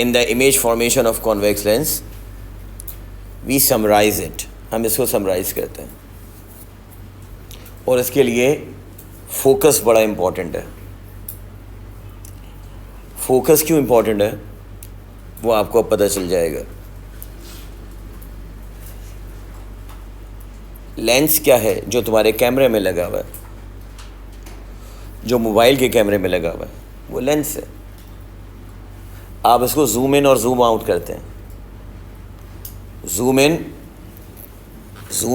in the image formation of convex lens we summarize it, हम इसको summarize करते हैं और इसके लिए फोकस बड़ा इम्पॉर्टेंट है। फोकस क्यों इम्पॉर्टेंट है वो आपको अब पता चल जाएगा। लेंस क्या है जो तुम्हारे कैमरे में लगा हुआ है, जो मोबाइल के कैमरे में लगा हुआ है, वो लेंस है। आप इसको जूम इन और जूम आउट करते हैं। जूम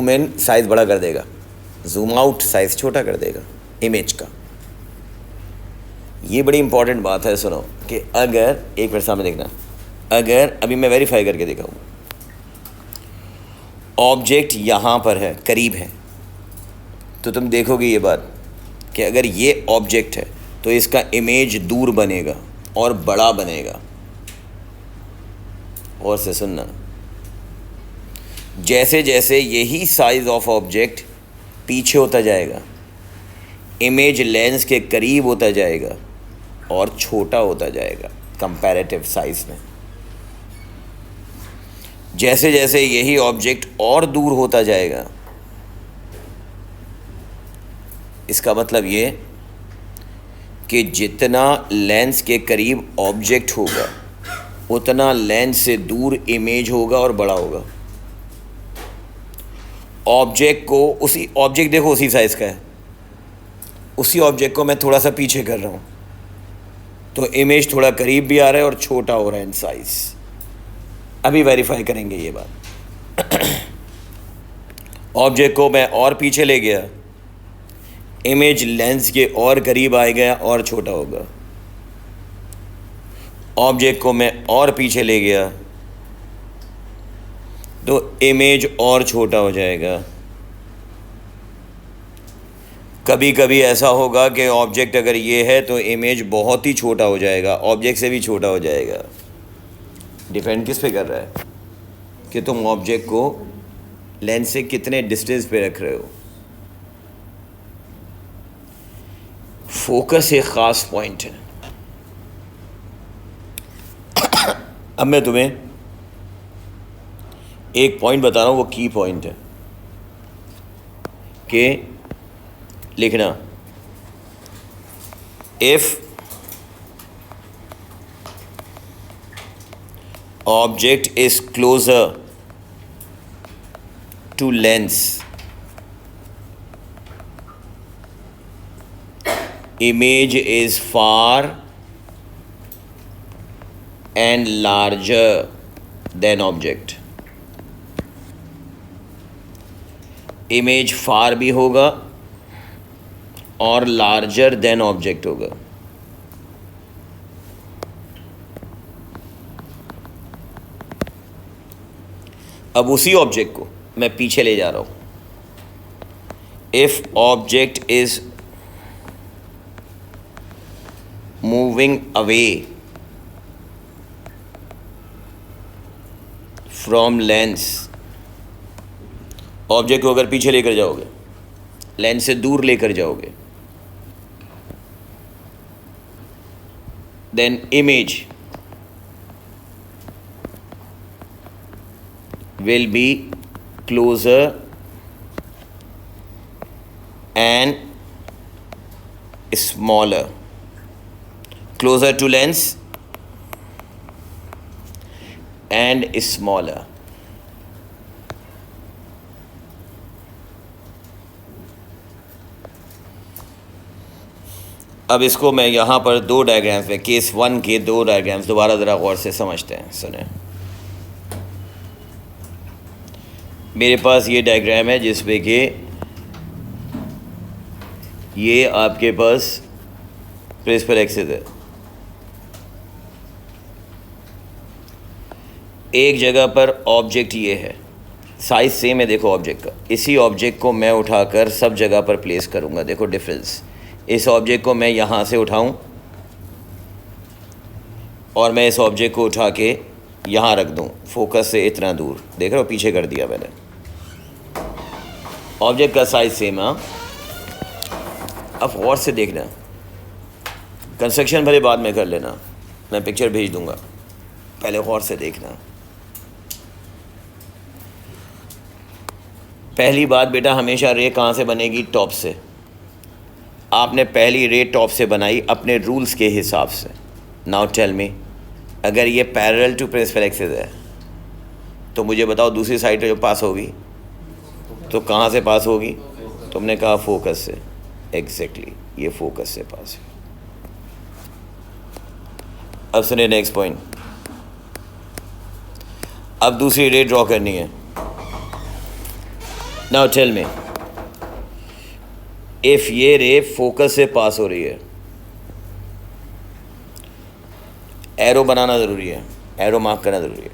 इन साइज़ बड़ा कर देगा, जूम आउट साइज़ छोटा कर देगा इमेज का। ये बड़ी इंपॉर्टेंट बात है। सुनो कि अगर एक मिनट सामने देखना, अगर अभी मैं वेरीफाई करके दिखाऊँ, ऑब्जेक्ट यहाँ पर है, करीब है, तो तुम देखोगे ये बात कि अगर ये ऑब्जेक्ट है तो इसका इमेज दूर बनेगा और बड़ा बनेगा। और से सुनना, जैसे जैसे यही साइज ऑफ ऑब्जेक्ट पीछे होता जाएगा, इमेज लेंस के करीब होता जाएगा और छोटा होता जाएगा कंपैरेटिव साइज में। जैसे जैसे यही ऑब्जेक्ट और दूर होता जाएगा, इसका मतलब ये कि जितना लेंस के करीब ऑब्जेक्ट होगा उतना लेंस से दूर इमेज होगा और बड़ा होगा। ऑब्जेक्ट को उसी ऑब्जेक्ट देखो उसी साइज़ का है, उसी ऑब्जेक्ट को मैं थोड़ा सा पीछे कर रहा हूँ तो इमेज थोड़ा करीब भी आ रहा है और छोटा हो रहा है इन साइज़। अभी वेरीफाई करेंगे ये बात। ऑब्जेक्ट को मैं और पीछे ले गया, इमेज लेंस के और करीब आ गया और छोटा होगा। ऑब्जेक्ट को मैं और पीछे ले गया तो इमेज और छोटा हो जाएगा। कभी कभी ऐसा होगा कि ऑब्जेक्ट अगर ये है तो इमेज बहुत ही छोटा हो जाएगा, ऑब्जेक्ट से भी छोटा हो जाएगा। डिपेंड किस पे कर रहा है कि तुम ऑब्जेक्ट को लेंस से कितने डिस्टेंस पे रख रहे हो। फोकस एक ख़ास पॉइंट है। अब मैं तुम्हें एक पॉइंट बता रहा हूँ, वो की पॉइंट है कि लिखना, if object is closer to lens, image is far and larger than object। Image far भी होगा और लार्जर देन ऑब्जेक्ट होगा। अब उसी ऑब्जेक्ट को मैं पीछे ले जा रहा हूँ। If object is moving away from lens, object को अगर पीछे लेकर जाओगे, लेंस से दूर लेकर जाओगे, then image will be closer and smaller, closer to lens and smaller। अब इसको मैं यहाँ पर दो डायग्राम्स में, केस 1 के दो डायग्राम्स दोबारा ज़रा गौर से समझते हैं। सुने, मेरे पास ये डायग्राम है जिसमें कि ये आपके पास प्रिंसिपल एक्सिस है। एक जगह पर ऑब्जेक्ट ये है, साइज सेम है, देखो ऑब्जेक्ट का। इसी ऑब्जेक्ट को मैं उठाकर सब जगह पर प्लेस करूँगा। देखो डिफरेंस, इस ऑब्जेक्ट को मैं यहाँ से उठाऊँ और मैं इस ऑब्जेक्ट को उठा के यहाँ रख दूँ फोकस से इतना दूर। देख रहे हो, पीछे कर दिया मैंने। ऑब्जेक्ट का साइज सेम है। अब गौर से देखना, कंस्ट्रक्शन भले बाद में कर लेना, मैं पिक्चर भेज दूँगा, पहले गौर से देखना। पहली बात बेटा, हमेशा रे कहाँ से बनेगी? टॉप से। आपने पहली रे टॉप से बनाई अपने रूल्स के हिसाब से। नाउ टेल मी, अगर ये पैरेलल टू प्रिंसिपल एक्सिस है तो मुझे बताओ दूसरी साइड जो पास होगी तो कहाँ से पास होगी? तुमने कहा फोकस से। एग्जैक्टली, ये फोकस से पास है। अब सुनिए नेक्स्ट पॉइंट। अब दूसरी रे ड्रॉ करनी है। नाउ टेल मी, इफ ये रे फोकस से पास हो रही है, एरो बनाना ज़रूरी है, एरो मार्क करना ज़रूरी है।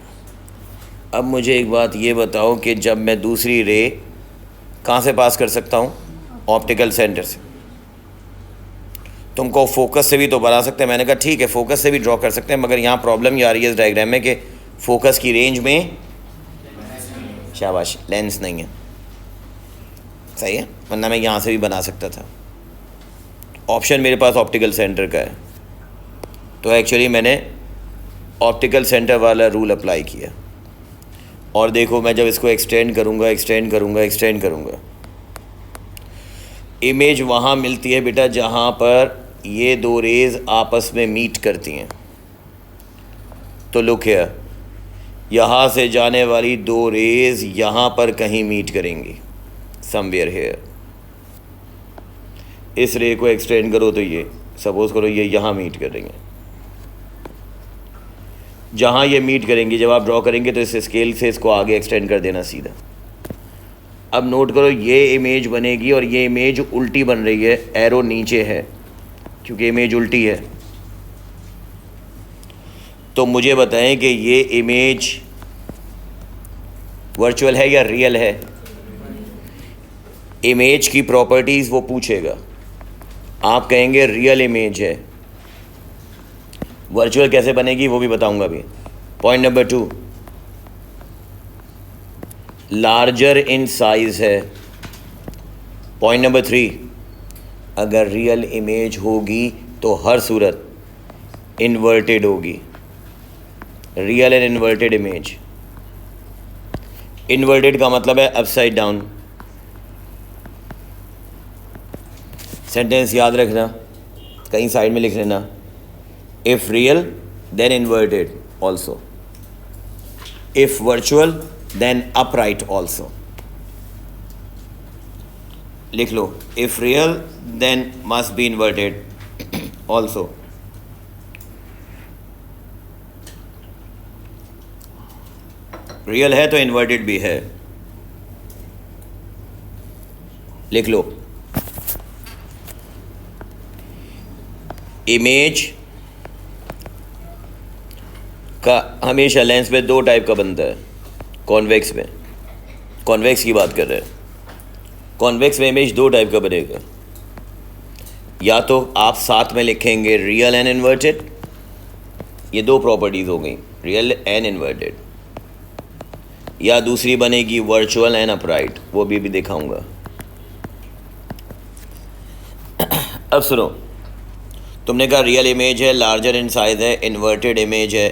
अब मुझे एक बात ये बताओ कि जब मैं दूसरी रे कहाँ से पास कर सकता हूँ? ऑप्टिकल सेंटर से। तुमको फोकस से भी तो बना सकते हैं। मैंने कहा ठीक है, फोकस से भी ड्रॉ कर सकते हैं, मगर यहाँ प्रॉब्लम ये आ रही है इस डायग्राम में कि फोकस की रेंज में, शाबाश, लेंस नहीं है। सही है, वरना मैं यहाँ से भी बना सकता था। ऑप्शन मेरे पास ऑप्टिकल सेंटर का है, तो एक्चुअली मैंने ऑप्टिकल सेंटर वाला रूल अप्लाई किया। और देखो, मैं जब इसको एक्सटेंड करूँगा, इमेज वहाँ मिलती है बेटा जहाँ पर ये दो रेज़ आपस में मीट करती हैं। तो लुक हियर, यहाँ से जाने वाली दो रेज़ यहाँ पर कहीं मीट करेंगी, समवेयर हियर। इस रे को एक्सटेंड करो तो ये, सपोज करो ये यहाँ मीट कर रही हैं। जहाँ ये मीट करेंगी, जब आप ड्रॉ करेंगे तो इस स्केल से इसको आगे एक्सटेंड कर देना सीधा। अब नोट करो, ये इमेज बनेगी और ये इमेज उल्टी बन रही है, एरो नीचे है क्योंकि इमेज उल्टी है। तो मुझे बताएं कि ये इमेज वर्चुअल है या रियल है? इमेज की प्रॉपर्टीज़ वो पूछेगा, आप कहेंगे रियल इमेज है। वर्चुअल कैसे बनेगी वो भी बताऊंगा अभी। Point number 2, larger in size है। पॉइंट नंबर 3, अगर रियल इमेज होगी तो हर सूरत इन्वर्टेड होगी। Real and inverted image. Inverted का मतलब है अपसाइड डाउन। सेंटेंस याद रखना, कहीं साइड में लिख लेना। If real then inverted also, if virtual then upright also. लिख लो, if real then must be inverted also. Real है तो इन्वर्टेड भी है। लिख लो, इमेज का हमेशा लेंस में दो टाइप का बनता है। कॉन्वेक्स में, कॉन्वेक्स की बात कर रहे हैं, कॉन्वेक्स में इमेज दो टाइप का बनेगा। या तो आप साथ में लिखेंगे रियल एंड इन्वर्टेड, ये दो प्रॉपर्टीज़ हो गई, रियल एंड इन्वर्टेड। या दूसरी बनेगी वर्चुअल एंड अपराइट, वो भी दिखाऊंगा। अब सुनो, तुमने कहा रियल इमेज है, लार्जर इन साइज है, इन्वर्टेड इमेज है।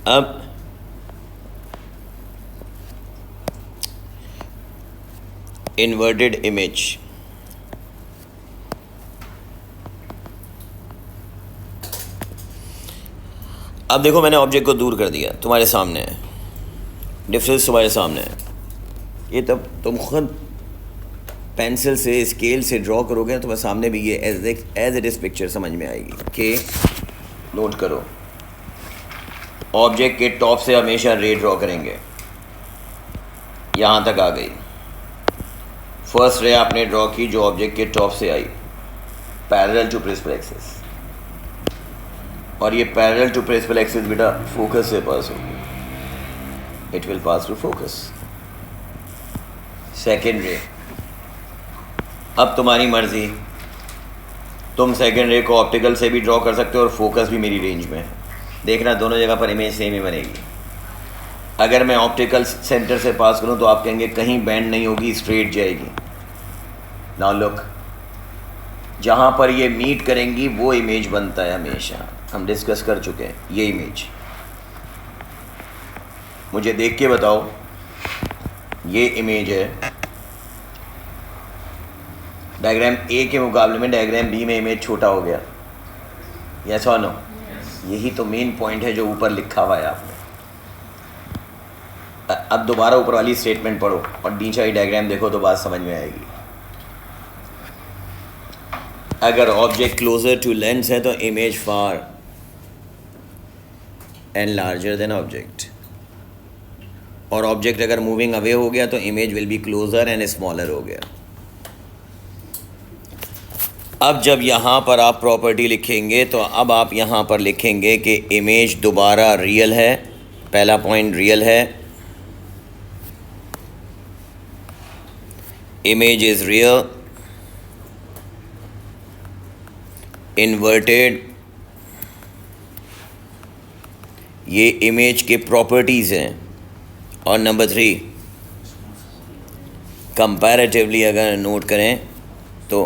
अब इन्वर्टेड इमेज, अब देखो मैंने ऑब्जेक्ट को दूर कर दिया, तुम्हारे सामने है, डिफरेंस तुम्हारे सामने है। ये तब तुम खुद पेंसिल से स्केल से ड्रॉ करोगे ना, तुम्हारे सामने भी ये एज इट इज़ पिक्चर समझ में आएगी। कि नोट करो, ऑब्जेक्ट के टॉप से हमेशा रे ड्रॉ करेंगे, यहाँ तक आ गई। फर्स्ट रे आपने ड्रॉ की जो ऑब्जेक्ट के टॉप से आई, पैरेलल टू प्रिंसिपल एक्सिस, और ये पैरेलल टू प्रिंसिपल एक्सिस बेटा फोकस से पास होगी, it will pass to focus. Second ray, अब तुम्हारी मर्जी, तुम सेकेंड रे को ऑप्टिकल से भी ड्रॉ कर सकते हो और फोकस भी मेरी रेंज में है। देखना दोनों जगह पर इमेज सेम ही बनेगी। अगर मैं ऑप्टिकल सेंटर से पास करूं तो आप कहेंगे कहीं बैंड नहीं होगी, स्ट्रेट जाएगी। नाउ लुक, जहां पर ये मीट करेंगी वो इमेज बनता है हमेशा। हम डिस्कस कर चुके हैं। ये इमेज मुझे देख के बताओ, ये इमेज है। डायग्राम ए के मुकाबले में डायग्राम बी में इमेज छोटा हो गया, यस और नो? यही तो मेन पॉइंट है जो ऊपर लिखा हुआ है आपने। अब दोबारा ऊपर वाली स्टेटमेंट पढ़ो और नीचे वाली डायग्राम देखो तो बात समझ में आएगी। अगर ऑब्जेक्ट क्लोजर टू लेंस है तो image far and larger than object, और ऑब्जेक्ट अगर मूविंग अवे हो गया तो image will be closer and smaller हो गया। अब जब यहाँ पर आप प्रॉपर्टी लिखेंगे तो अब आप यहाँ पर लिखेंगे कि इमेज दोबारा रियल है। पहला पॉइंट रियल है, इमेज इज रियल, इन्वर्टेड, ये इमेज के प्रॉपर्टीज़ हैं। और नंबर 3, कंपैरेटिवली अगर नोट करें तो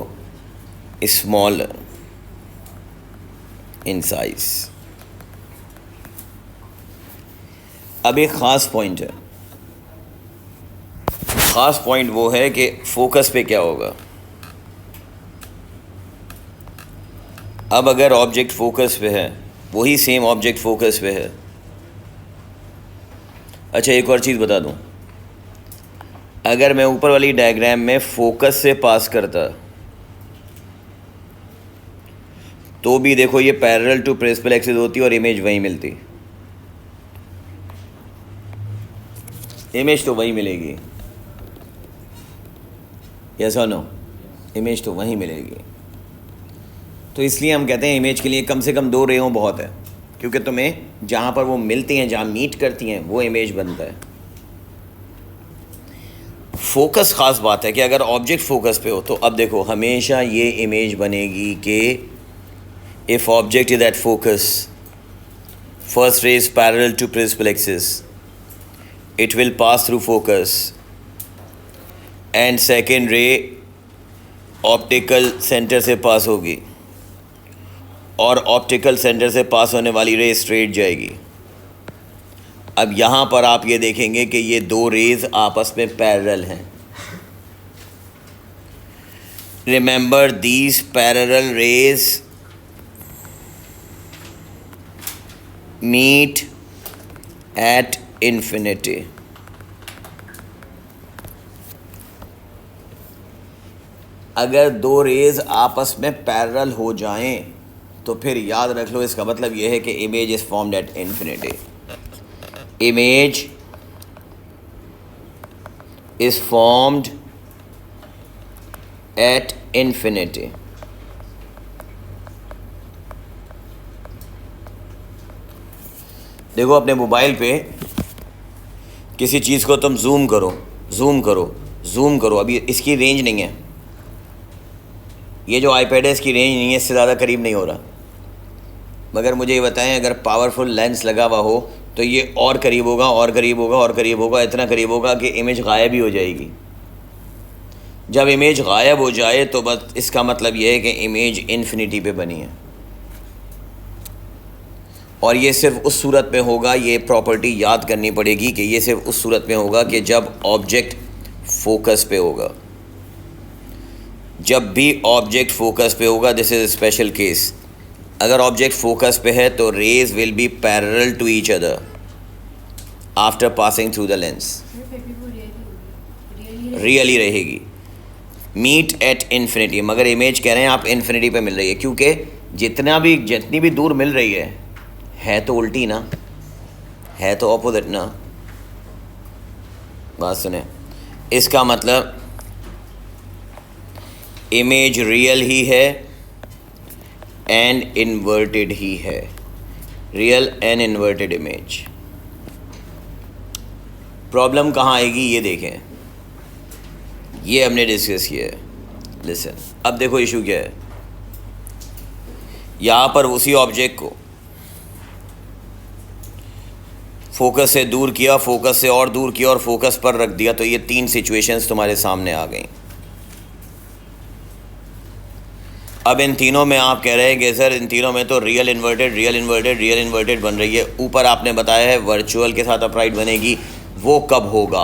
स्मॉल इन साइज। अब एक ख़ास पॉइंट है, ख़ास पॉइंट वो है कि फोकस पे क्या होगा। अब अगर ऑब्जेक्ट फोकस पे है, वही सेम ऑब्जेक्ट फोकस पे है। अच्छा, एक और चीज़ बता दूं, अगर मैं ऊपर वाली डायग्राम में फोकस से पास करता तो भी देखो ये पैरेलल टू प्रिंसिपल एक्सिस होती और इमेज वहीं मिलती, इमेज तो वहीं मिलेगी, यस और नो? इमेज तो वहीं मिलेगी। तो इसलिए हम कहते हैं इमेज के लिए कम से कम 2 रे बहुत है, क्योंकि तुम्हें जहाँ पर वो मिलती हैं, जहाँ मीट करती हैं, वो इमेज बनता है। फोकस ख़ास बात है कि अगर ऑब्जेक्ट फोकस पे हो तो अब देखो हमेशा ये इमेज बनेगी कि if object is at focus, first ray is parallel to principal axis, it will pass through focus, and second ray optical centre से पास होगी, और ऑप्टिकल सेंटर से पास होने वाली रे स्ट्रेट जाएगी। अब यहाँ पर आप ये देखेंगे कि ये 2 रेज आपस में पैरेलल हैं। Remember these parallel rays meet at infinity. अगर 2 रेज आपस में पैरेलल हो जाएं तो फिर याद रख लो, इसका मतलब यह है कि image is formed at infinity. Image is formed at infinity. देखो अपने मोबाइल पे किसी चीज़ को तुम जूम करो, जूम करो, जूम करो, अभी इसकी रेंज नहीं है। ये जो आईपैड है इसकी रेंज नहीं है, इससे ज़्यादा करीब नहीं हो रहा। मगर मुझे ये बताएं, अगर पावरफुल लेंस लगा हुआ हो तो ये और करीब होगा, और करीब होगा, और करीब होगा, इतना करीब होगा कि इमेज गायब ही हो जाएगी। जब इमेज गायब हो जाए तो बस इसका मतलब ये है कि इमेज इन्फिनिटी पे बनी है। और ये सिर्फ उस सूरत में होगा, ये प्रॉपर्टी याद करनी पड़ेगी कि ये सिर्फ उस सूरत में होगा कि जब ऑब्जेक्ट फोकस पे होगा। जब भी ऑब्जेक्ट फोकस पे होगा, दिस इज़ स्पेशल केस। अगर ऑब्जेक्ट फोकस पे है तो rays will be parallel to each other after passing through the lens. Really रहेगी, मीट एट इन्फिनिटी। मगर इमेज कह रहे हैं आप इन्फिनिटी पे मिल रही है, क्योंकि जितनी भी दूर मिल रही है तो उल्टी ना, है तो ऑपोजिट ना। बात सुने, इसका मतलब इमेज रियल ही है एंड इन्वर्टेड ही है। Real and inverted image. Problem कहाँ आएगी ये देखें, ये हमने डिस्कस किया है। लिसन, अब देखो इशू क्या है। यहाँ पर उसी ऑब्जेक्ट को फोकस से दूर किया, फोकस से और दूर किया और फोकस पर रख दिया, तो ये 3 सिचुएशंस तुम्हारे सामने आ गई। अब इन तीनों में आप कह रहे हैं कि सर इन तीनों में तो रियल इन्वर्टेड बन रही है। ऊपर आपने बताया है वर्चुअल के साथ अपराइट बनेगी, वो कब होगा?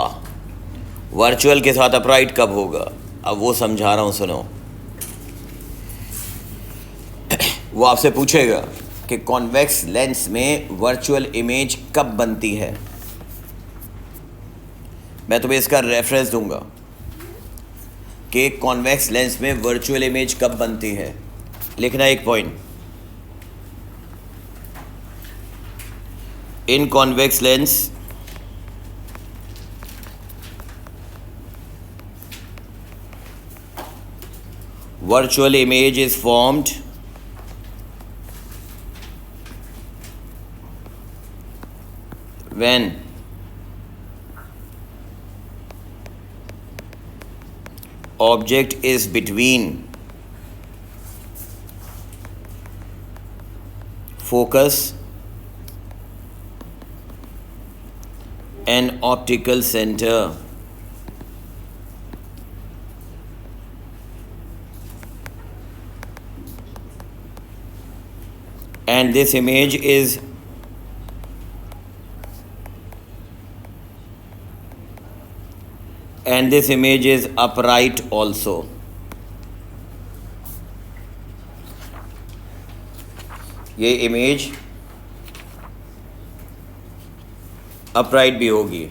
वर्चुअल के साथ अपराइट कब होगा? अब वो समझा रहा हूँ, सुनो। वो आपसे पूछेगा कि कॉन्वेक्स लेंस में वर्चुअल इमेज कब बनती है। मैं तुम्हें इसका रेफरेंस दूंगा कि कॉन्वेक्स लेंस में वर्चुअल इमेज कब बनती है। लिखना एक point, in convex lens virtual image is formed when object is between focus and optical center and this image is upright also. ये इमेज अपराइट भी होगी।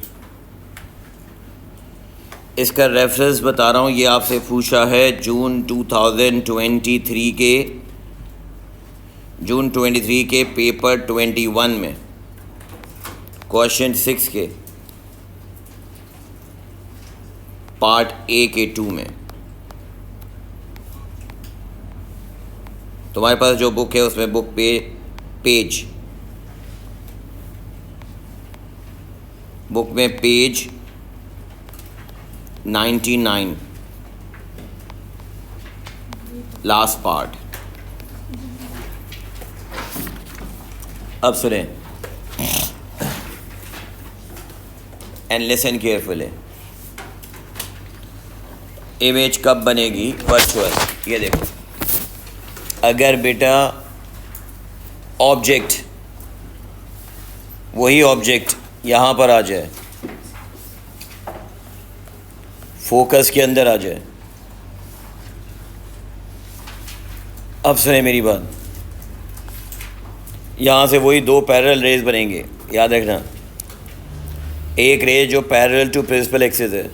इसका रेफरेंस बता रहा हूँ, ये आपसे पूछा है जून 23 के पेपर 21 में, क्वेश्चन 6 के पार्ट ए के 2 में। तुम्हारे पास जो बुक है उसमें बुक पे बुक में पेज 99 लास्ट पार्ट। अब सुने एंड लिसन केयरफुली। इमेज कब बनेगी वर्चुअल? ये देखो, अगर बेटा ऑब्जेक्ट, वही ऑब्जेक्ट यहाँ पर आ जाए, फोकस के अंदर आ जाए। अब सुने मेरी बात, यहाँ से वही दो पैरेलल रेज बनेंगे, याद रखना। एक रेज जो पैरेलल टू प्रिंसिपल एक्सिस है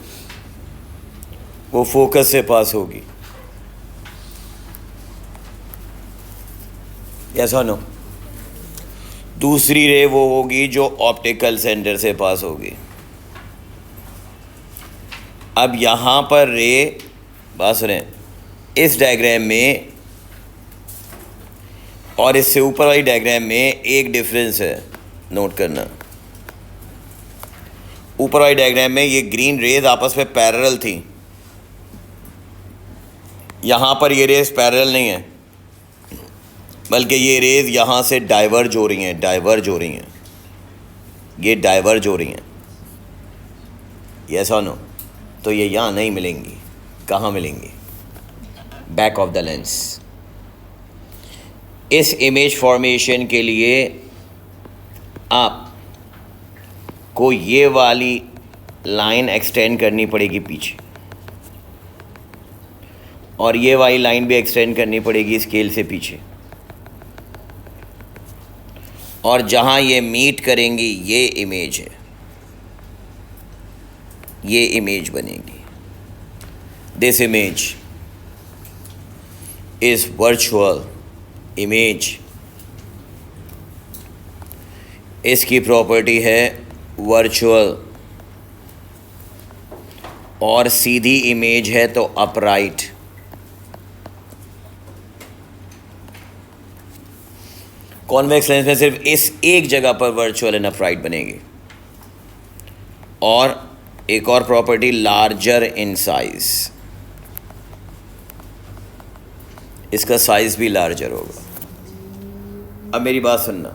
वो फोकस से पास होगी, ऐसा नो। दूसरी रे वो होगी जो ऑप्टिकल सेंटर से पास होगी। अब यहाँ पर रे, बात सुने, इस डायग्राम में और इससे ऊपर वाली डायग्राम में एक डिफरेंस है, नोट करना। ऊपर वाली डायग्राम में ये ग्रीन रेज आपस में पैरेलल थी, यहाँ पर ये रेज पैरेलल नहीं है, बल्कि ये रेज यहाँ से डाइवर्ज हो रही हैं, ये डाइवर्ज हो रही हैं, यस और नो। तो ये यहाँ नहीं मिलेंगी, कहाँ मिलेंगी? Back of the lens. इस इमेज फॉर्मेशन के लिए आप को ये वाली लाइन एक्सटेंड करनी पड़ेगी पीछे, और ये वाली लाइन भी एक्सटेंड करनी पड़ेगी स्केल से पीछे, और जहाँ ये मीट करेंगी ये इमेज है, ये इमेज बनेगी। This image is virtual image. इसकी प्रॉपर्टी है वर्चुअल, और सीधी इमेज है तो अपराइट। कॉन्वेक्स लेंस में सिर्फ इस एक जगह पर वर्चुअल एंड अपराइट बनेगी। और एक और प्रॉपर्टी, लार्जर इन साइज, इसका साइज भी लार्जर होगा। अब मेरी बात सुनना,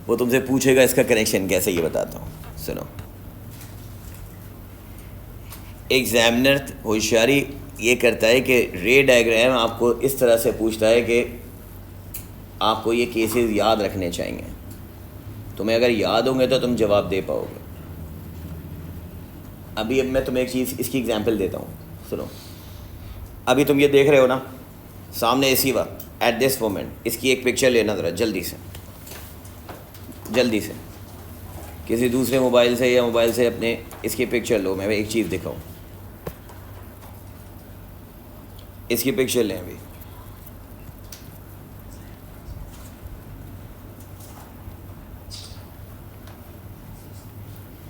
वो तुमसे पूछेगा इसका कनेक्शन कैसे, ये बताता हूँ, सुनो। एग्जामिनर होशियारी ये करता है कि रे डायग्राम आपको इस तरह से पूछता है कि आपको ये केसेस याद रखने चाहिए। तुम्हें अगर याद होंगे तो तुम जवाब दे पाओगे। अभी अब मैं तुम्हें एक चीज़ इसकी एग्जांपल देता हूँ, सुनो। अभी तुम ये देख रहे हो ना सामने इसी वक्त एट दिस मोमेंट, इसकी एक पिक्चर लेना ज़रा जल्दी से किसी दूसरे मोबाइल से या मोबाइल से अपने इसकी पिक्चर लो। मैं एक चीज़ दिखाऊँ, इसकी पिक्चर लें। अभी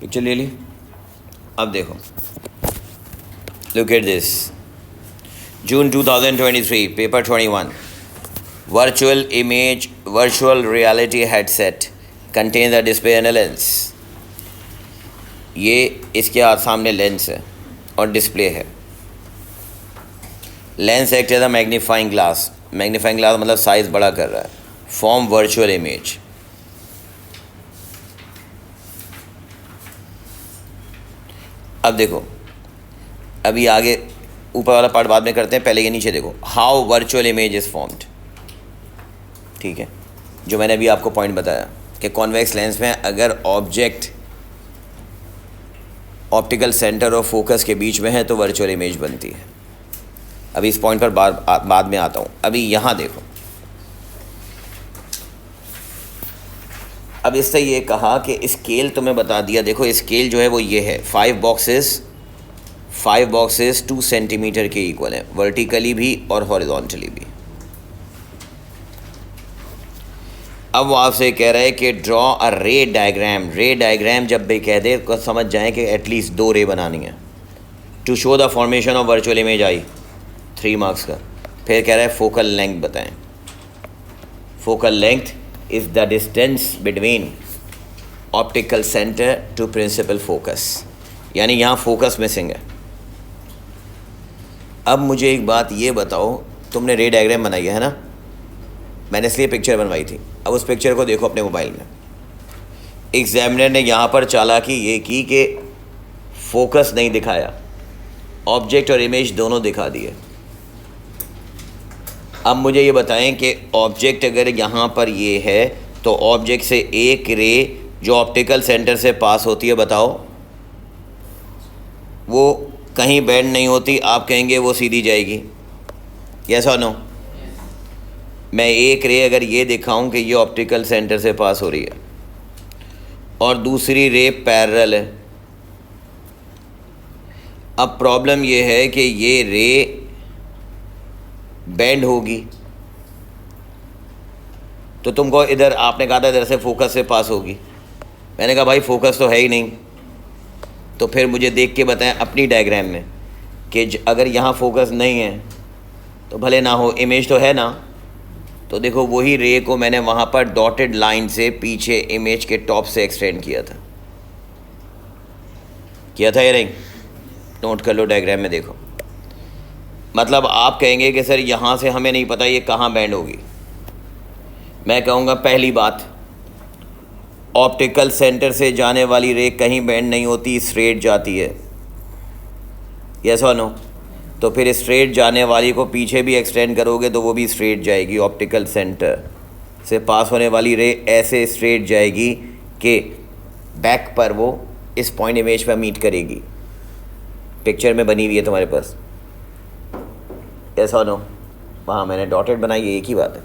पिक्चर ले ली। अब देखो, look at this, June 2023, paper 21, virtual reality headset contains a display and a lens। ये इसके सामने लेंस है और डिस्प्ले है। Lens act as a magnifying glass मतलब साइज़ बड़ा कर रहा है। Form virtual image. अब देखो, अभी आगे ऊपर वाला पार्ट बाद में करते हैं, पहले ये नीचे देखो। How virtual image is formed, ठीक है। जो मैंने अभी आपको पॉइंट बताया कि कॉन्वेक्स लेंस में अगर ऑब्जेक्ट ऑप्टिकल सेंटर और फोकस के बीच में है तो वर्चुअल इमेज बनती है। अभी इस पॉइंट पर बाद में आता हूँ। अभी यहाँ देखो, अब इससे ये कहा कि स्केल तुम्हें बता दिया। देखो स्केल जो है वो ये है, 5 बॉक्सेस 2 सेंटीमीटर के इक्वल है, वर्टिकली भी और हॉरिजॉन्टली भी। अब वो आपसे कह रहा है कि ड्रॉ अ रे डायग्राम जब भी कह दे तो समझ जाएं कि एटलीस्ट 2 रे बनानी है। To show the formation of virtual image आई, 3 मार्क्स का। फिर कह रहा है फोकल लेंथ बताएं। Focal length is the distance between optical centre to principal focus, यानी यहाँ फोकस मिसिंग है। अब मुझे एक बात ये बताओ, तुमने रे डायग्राम बनाई है ना, मैंने इसलिए पिक्चर बनवाई थी। अब उस पिक्चर को देखो अपने मोबाइल में। एग्जामिनर ने यहाँ पर चालाकी ये की कि फोकस नहीं दिखाया, ऑब्जेक्ट और इमेज दोनों दिखा दिए। अब मुझे ये बताएं कि ऑब्जेक्ट अगर यहाँ पर ये है तो ऑब्जेक्ट से एक रे जो ऑप्टिकल सेंटर से पास होती है, बताओ, वो कहीं बेंड नहीं होती, आप कहेंगे वो सीधी जाएगी। यस और नो? मैं एक रे अगर ये दिखाऊं कि ये ऑप्टिकल सेंटर से पास हो रही है और दूसरी रे पैरेलल है, अब प्रॉब्लम ये है कि ये रे बेंड होगी तो तुमको इधर, आपने कहा था इधर से फोकस से पास होगी। मैंने कहा भाई फोकस तो है ही नहीं, तो फिर मुझे देख के बताएं अपनी डायग्राम में कि अगर यहाँ फोकस नहीं है तो भले ना हो, इमेज तो है ना। तो देखो वही रे को मैंने वहाँ पर डॉटेड लाइन से पीछे इमेज के टॉप से एक्सटेंड किया था या नहीं? नोट कर लो, डायग्राम में देखो। मतलब आप कहेंगे कि सर यहाँ से हमें नहीं पता ये कहाँ बैंड होगी। मैं कहूँगा पहली बात, ऑप्टिकल सेंटर से जाने वाली रे कहीं बैंड नहीं होती, स्ट्रेट जाती है। यस और नो? तो फिर स्ट्रेट जाने वाली को पीछे भी एक्सटेंड करोगे तो वो भी स्ट्रेट जाएगी। ऑप्टिकल सेंटर से पास होने वाली रे ऐसे स्ट्रेट जाएगी कि बैक पर वो इस पॉइंट इमेज पर मीट करेगी। पिक्चर में बनी हुई है तुम्हारे पास। यस और नो? वहाँ मैंने डॉटेड बनाई है, एक ही बात है।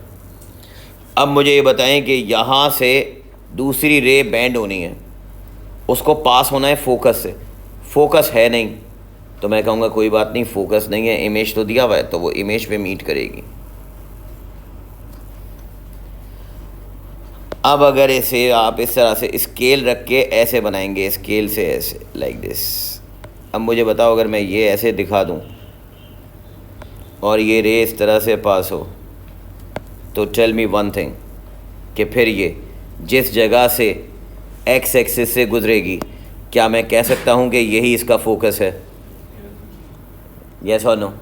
अब मुझे ये बताएं कि यहाँ से दूसरी रे बैंड होनी है, उसको पास होना है फोकस से, फोकस है नहीं, तो मैं कहूँगा कोई बात नहीं, फोकस नहीं है, इमेज तो दिया हुआ है तो वो इमेज पे मीट करेगी। अब अगर इसे आप इस तरह से स्केल रख के ऐसे बनाएंगे, स्केल से ऐसे, लाइक दिस। अब मुझे बताओ अगर मैं ये ऐसे दिखा दूँ और ये रे इस तरह से पास हो, तो टेल मी वन थिंग कि फिर ये जिस जगह से एक्स एक्सिस से गुजरेगी, क्या मैं कह सकता हूँ कि यही इसका फोकस है? यस और नो?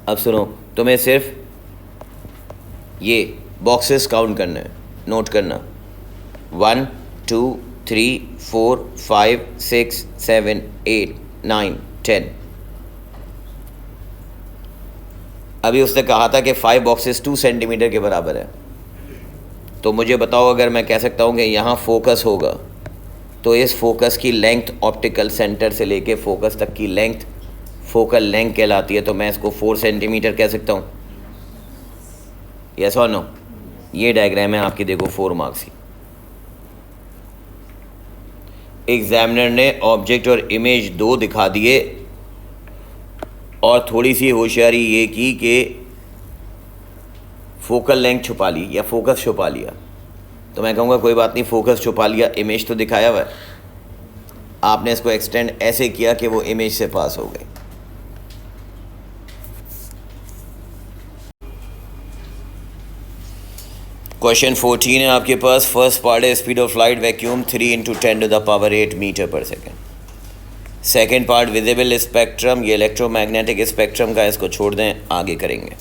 अब सुनो, तुम्हें सिर्फ ये बॉक्सेस काउंट करने हैं, नोट करना। 1 2 3 4 5 6 7 8 9 10। अभी उसने कहा था कि 5 बॉक्सेस 2 सेंटीमीटर के बराबर है। तो मुझे बताओ, अगर मैं कह सकता हूँ कि यहाँ फोकस होगा तो इस फोकस की लेंथ ऑप्टिकल सेंटर से लेके फोकस तक की लेंथ फोकल लेंथ कहलाती है, तो मैं इसको 4 सेंटीमीटर कह सकता हूँ। यस और नो? ये डायग्राम है आपकी, देखो 4 मार्क्स की। एग्जामिनर ने ऑब्जेक्ट और इमेज 2 दिखा दिए और थोड़ी सी होशियारी ये की कि फोकल लेंथ छुपा ली या फोकस छुपा लिया। तो मैं कहूँगा कोई बात नहीं, फोकस छुपा लिया, इमेज तो दिखाया हुआ है। आपने इसको एक्सटेंड ऐसे किया कि वो इमेज से पास हो गई। क्वेश्चन 14 है आपके पास। फर्स्ट पार्ट है speed of light vacuum 3 × 10⁸ metre per second. Second part visible spectrum, ये इलेक्ट्रोमैग्नेटिक स्पेक्ट्रम का, इसको छोड़ दें, आगे करेंगे।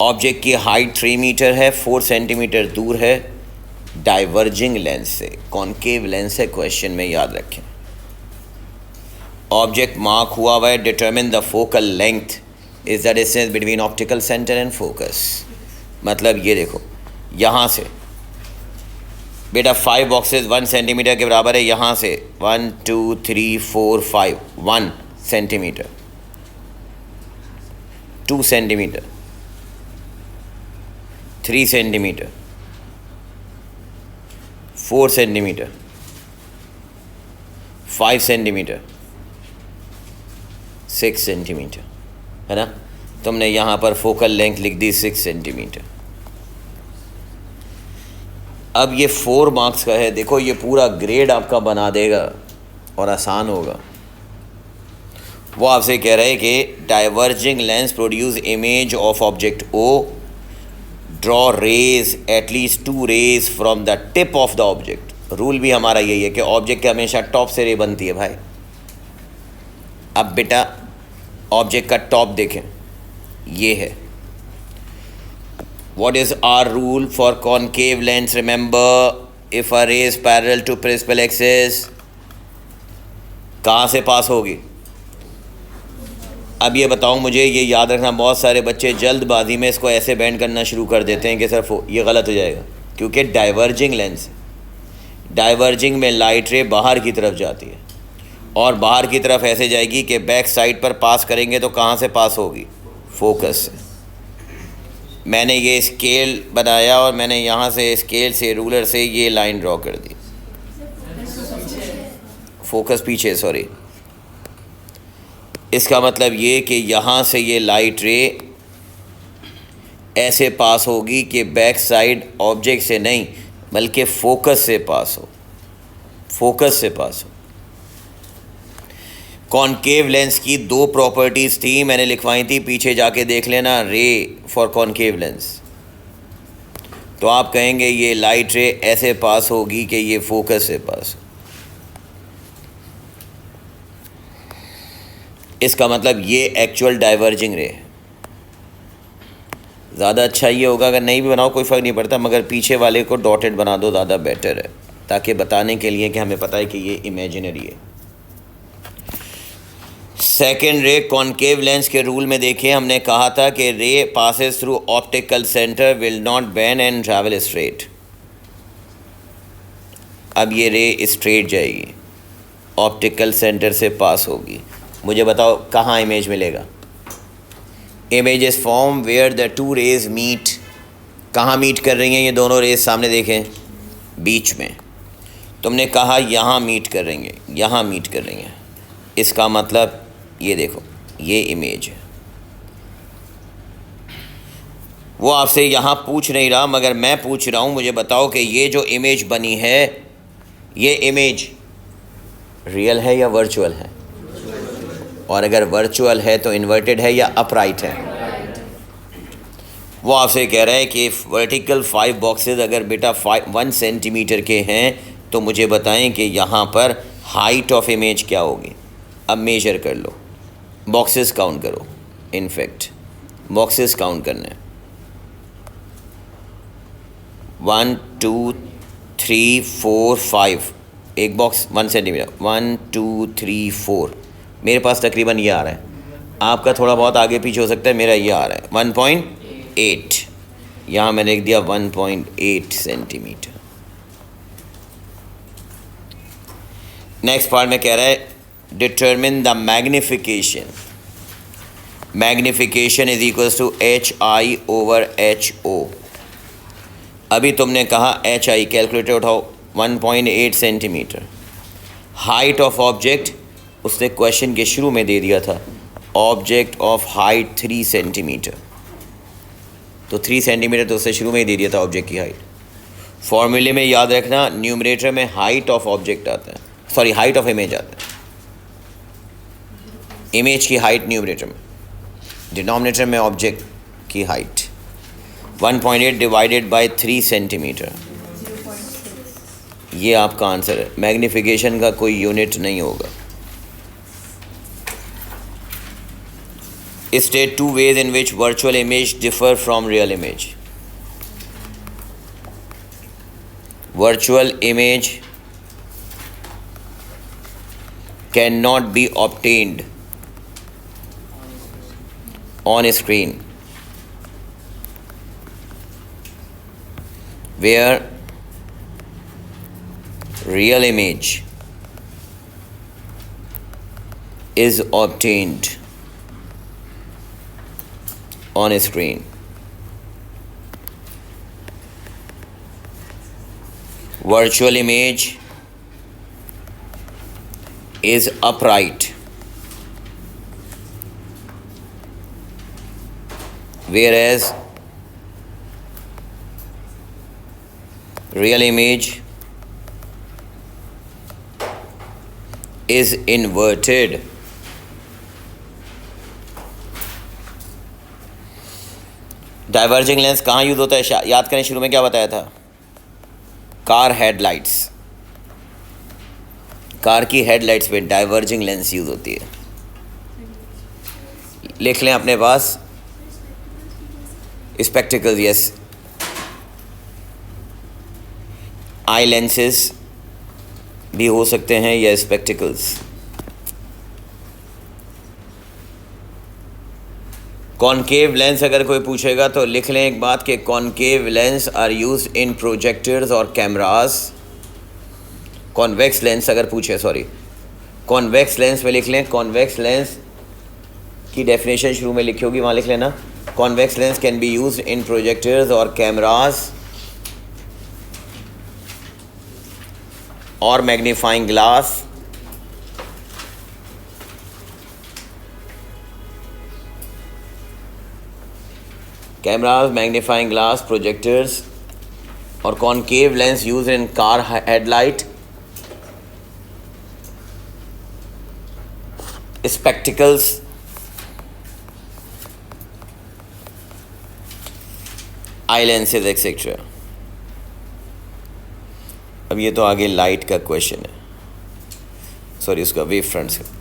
ऑब्जेक्ट की हाइट 3 मीटर है, 4 सेंटीमीटर दूर है डाइवर्जिंग लेंस से, कॉन्केव लेंस है क्वेश्चन में, याद रखें। ऑब्जेक्ट मार्क हुआ है, determine the focal length is the distance between optical centre and focus. मतलब ये देखो, यहाँ से बेटा 5 बॉक्सेस 1 सेंटीमीटर के बराबर है, यहाँ से 1 2 3 4 5 1 centimetre, 2 centimetre, 3 centimetre, 4 centimetre, 5 centimetre, 6 centimetre, है ना? तुमने यहाँ पर फोकल लेंथ लिख दी 6 सेंटीमीटर। अब ये 4 मार्क्स का है, देखो ये पूरा ग्रेड आपका बना देगा और आसान होगा। वो आपसे कह रहे हैं कि diverging lens produce image of object O, draw rays at least 2 rays from the tip of the object. Rule भी हमारा यही है कि ऑब्जेक्ट के हमेशा टॉप से रे बनती है भाई। अब बेटा ऑब्जेक्ट का टॉप देखें, ये है। What is our rule for concave lens? Remember, if a ray is parallel to principal axis, कहाँ से पास होगी? अब ये बताऊँ मुझे, ये याद रखना, बहुत सारे बच्चे जल्दबाजी में इसको ऐसे बेंड करना शुरू कर देते हैं कि सर ये गलत हो जाएगा, क्योंकि डाइवर्जिंग लेंस, डाइवर्जिंग में लाइट रे बाहर की तरफ जाती है और बाहर की तरफ ऐसे जाएगी कि बैक साइड पर पास करेंगे तो कहाँ से पास होगी? फोकस से। मैंने ये स्केल बनाया और मैंने यहाँ से स्केल से, रूलर से ये लाइन ड्रॉ कर दी। फोकस पीछे, सॉरी। इसका मतलब ये कि यहाँ से ये लाइट रे ऐसे पास होगी कि बैक साइड ऑब्जेक्ट से नहीं बल्कि फोकस से पास हो, फोकस से पास हो। कॉन्केव लेंस की 2 प्रॉपर्टीज़ थी, मैंने लिखवाई थी, पीछे जाके देख लेना, रे फॉर कॉन्केव लेंस। तो आप कहेंगे ये लाइट रे ऐसे पास होगी कि ये फोकस से पास हो। इसका मतलब ये एक्चुअल डाइवर्जिंग रे है। ज़्यादा अच्छा ये होगा, अगर नहीं भी बनाओ कोई फ़र्क नहीं पड़ता, मगर पीछे वाले को डॉटेड बना दो, ज़्यादा बेटर है, ताकि बताने के लिए कि हमें पता है कि ये इमेजिनरी है। सेकेंड रे कॉन्केव लेंस के रूल में देखिए, हमने कहा था कि ray passes through optical centre, will not bend and travel straight. अब ये रे स्ट्रेट जाएगी, ऑप्टिकल सेंटर से पास होगी। मुझे बताओ कहाँ इमेज मिलेगा? Image is form where the 2 rays meet. कहाँ मीट कर रही हैं ये दोनों रेज? सामने देखें, बीच में। तुमने कहा यहाँ मीट कर रही हैं, यहाँ मीट कर रही हैं। इसका मतलब ये देखो, ये इमेज है। वो आपसे यहाँ पूछ नहीं रहा, मगर मैं पूछ रहा हूँ, मुझे बताओ कि ये जो इमेज बनी है, ये इमेज रियल है या वर्चुअल है? और अगर वर्चुअल है तो इन्वर्टेड है या अपराइट है? वो आपसे कह रहे हैं कि वर्टिकल 5 बॉक्सेस अगर बेटा 1 सेंटीमीटर के हैं तो मुझे बताएं कि यहाँ पर हाइट ऑफ इमेज क्या होगी। अब मेजर कर लो, बॉक्सेस काउंट करो, इनफैक्ट बॉक्सेस काउंट करने, 1 2 3 4 5, एक बॉक्स 1 सेंटीमीटर, 1 2 3 4, मेरे पास तकरीबन ये आ रहा है। आपका थोड़ा बहुत आगे पीछे हो सकता है, मेरा ये आ रहा है 1.8, यहाँ मैंने लिख दिया 1.8 सेंटीमीटर। नेक्स्ट पार्ट में कह रहा है determine the magnification. Magnification is equals to HI over HO। अभी तुमने कहा HI, कैलकुलेटर उठाओ, 1.8 सेंटीमीटर। हाइट ऑफ ऑब्जेक्ट उसने क्वेश्चन के शुरू में दे दिया था, ऑब्जेक्ट ऑफ हाइट 3 सेंटीमीटर, तो 3 सेंटीमीटर तो उसने शुरू में ही दे दिया था ऑब्जेक्ट की हाइट। फॉर्मूले में याद रखना, न्यूमरेटर में हाइट ऑफ ऑब्जेक्ट आता है, सॉरी हाइट ऑफ इमेज आता है, इमेज की हाइट न्यूमरेटर में, डिनोमिनेटर में ऑब्जेक्ट की हाइट। 1.8 डिवाइडेड बाय 3 सेंटीमीटर, ये आपका आंसर है। मैग्निफिकेशन का कोई यूनिट नहीं होगा। State 2 ways in which virtual image differ from real image. Virtual image cannot be obtained on a screen, where real image is obtained on a screen. Virtual image is upright, whereas real image is inverted. Diverging lens कहाँ use होता है? याद करें, शुरू में क्या बताया था? कार हेडलाइट्स, कार की हेडलाइट्स पे डाइवर्जिंग लेंस यूज़ होती है। लिख लें अपने पास, स्पेक्टिकल्स, यस, आई लेंसेस भी हो सकते हैं या स्पेक्टिकल्स। कॉनकेव लेंस अगर कोई पूछेगा तो लिख लें एक बात कि concave lens are used in projectors और कैमरास। कॉन्वेक्स लेंस अगर पूछे, सॉरी, कॉन्वेक्स लेंस में लिख लें, कॉन्वेक्स लेंस की डेफिनेशन शुरू में लिखी होगी, वहाँ लिख लेना, convex lens can be used in projectors और कैमरास और magnifying glass cameras, magnifying glass, projectors और concave lens use in car headlight, spectacles, eye lenses etcetera. अब ये तो आगे लाइट का क्वेश्चन है, सॉरी उसका वेव फ्रंट से।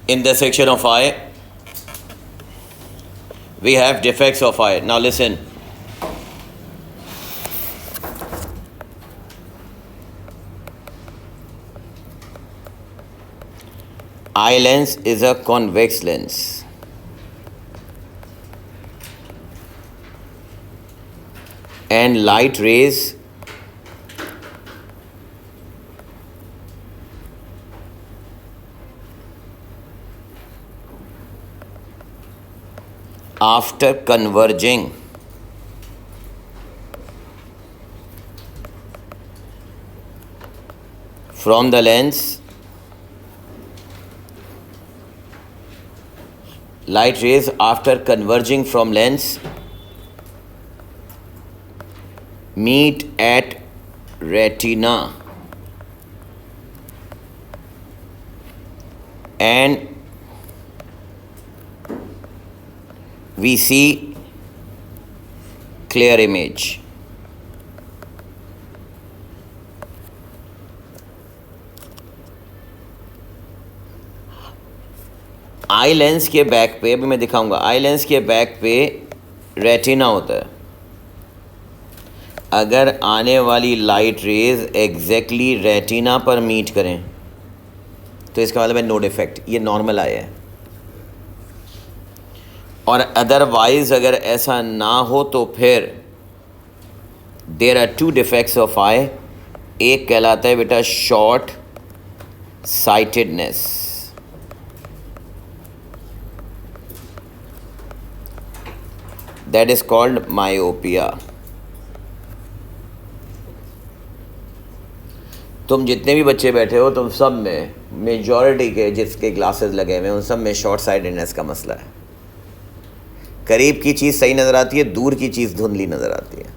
In the section of eye, we have defects of eye. Now listen. Eye lens is a convex lens. And light rays after converging from the lens, light rays after converging from lens meet at retina and we see clear image. Eye lens के back पे, अभी मैं दिखाऊंगा, eye lens के back पे retina होता है अगर आने वाली लाइट रेज एग्जैक्टली रेटिना पर मीट करें तो इसका मतलब है नो डिफेक्ट, ये नॉर्मल आया है। और अदरवाइज अगर ऐसा ना हो तो फिर there are two defects of eye. एक कहलाता है बेटा short sightedness, that is called myopia. तुम जितने भी बच्चे बैठे हो तुम सब में मेजॉरिटी के जिसके ग्लासेस लगे हुए हैं उन सब में शॉर्ट साइटेडनेस का मसला है। करीब की चीज़ सही नज़र आती है, दूर की चीज़ धुंधली नज़र आती है।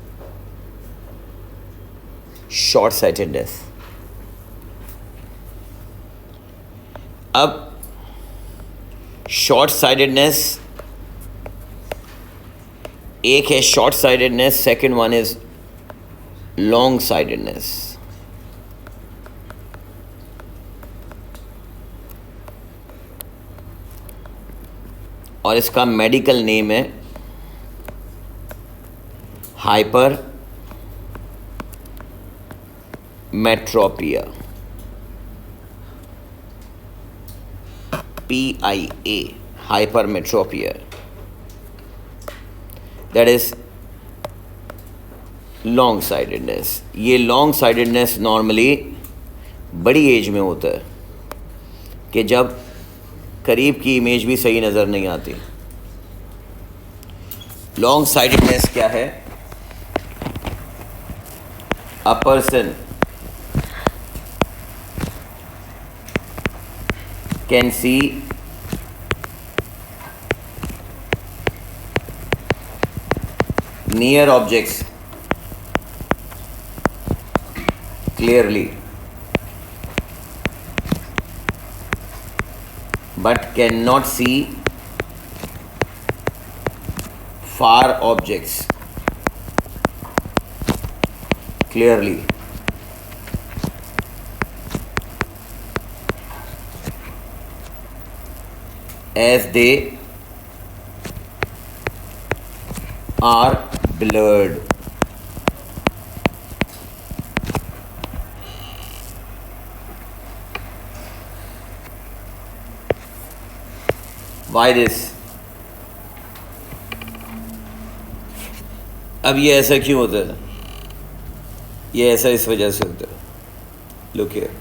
Short sightedness. अब शॉर्ट साइटेडनेस एक है short sightedness, second one is long sightedness. और इसका मेडिकल नेम है hypermetropia, PIA, hypermetropia. That is long sightedness. ये लॉन्ग साइटेडनेस नॉर्मली बड़ी एज में होता है कि जब करीब की इमेज भी सही नज़र नहीं आती। लॉन्ग साइटेडनेस क्या है? A person can see near objects clearly but cannot see far objects clearly. As they are blurred. Why this? अब ये ऐसा क्यों होता है? ये ऐसा इस वजह से होता है। Look here,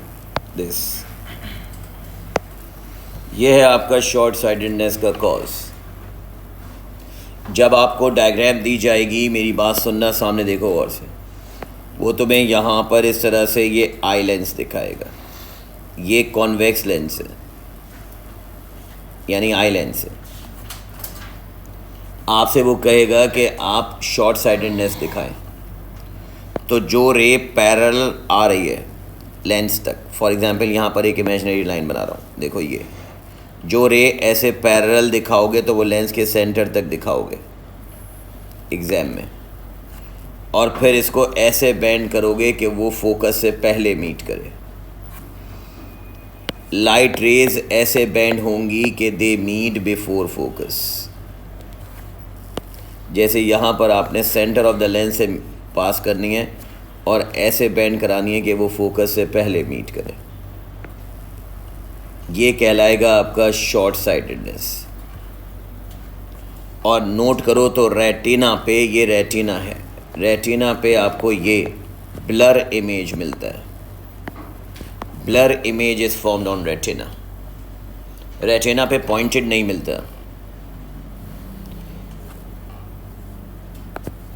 this. ये है आपका शॉर्ट साइटेडनेस का कॉज। जब आपको डायग्राम दी जाएगी, मेरी बात सुनना, सामने देखो गौर से, वो तुम्हें यहाँ पर इस तरह से ये आई लेंस दिखाएगा, ये कॉन्वेक्स लेंस है यानी आई लेंस है। आपसे वो कहेगा कि आप शॉर्ट साइटेडनेस दिखाएं, तो जो रे पैरेलल आ रही है लेंस तक, फॉर एग्जांपल यहाँ पर एक इमेजिनरी लाइन बना रहा हूँ, देखो ये जो रे ऐसे पैरेलल दिखाओगे तो वो लेंस के सेंटर तक दिखाओगे एग्ज़ाम में, और फिर इसको ऐसे बेंड करोगे कि वो फोकस से पहले मीट करे। लाइट रेज ऐसे बेंड होंगी कि दे मीट बिफोर फोकस। जैसे यहाँ पर आपने सेंटर ऑफ द लेंस से पास करनी है और ऐसे बेंड करानी है कि वो फोकस से पहले मीट करे। ये कहलाएगा आपका शॉर्ट साइटेडनेस। और नोट करो तो रेटिना पे, ये रेटिना है, रेटिना पे आपको ये ब्लर इमेज मिलता है। Blur image is formed on retina. Retina पे पॉइंटेड नहीं मिलता।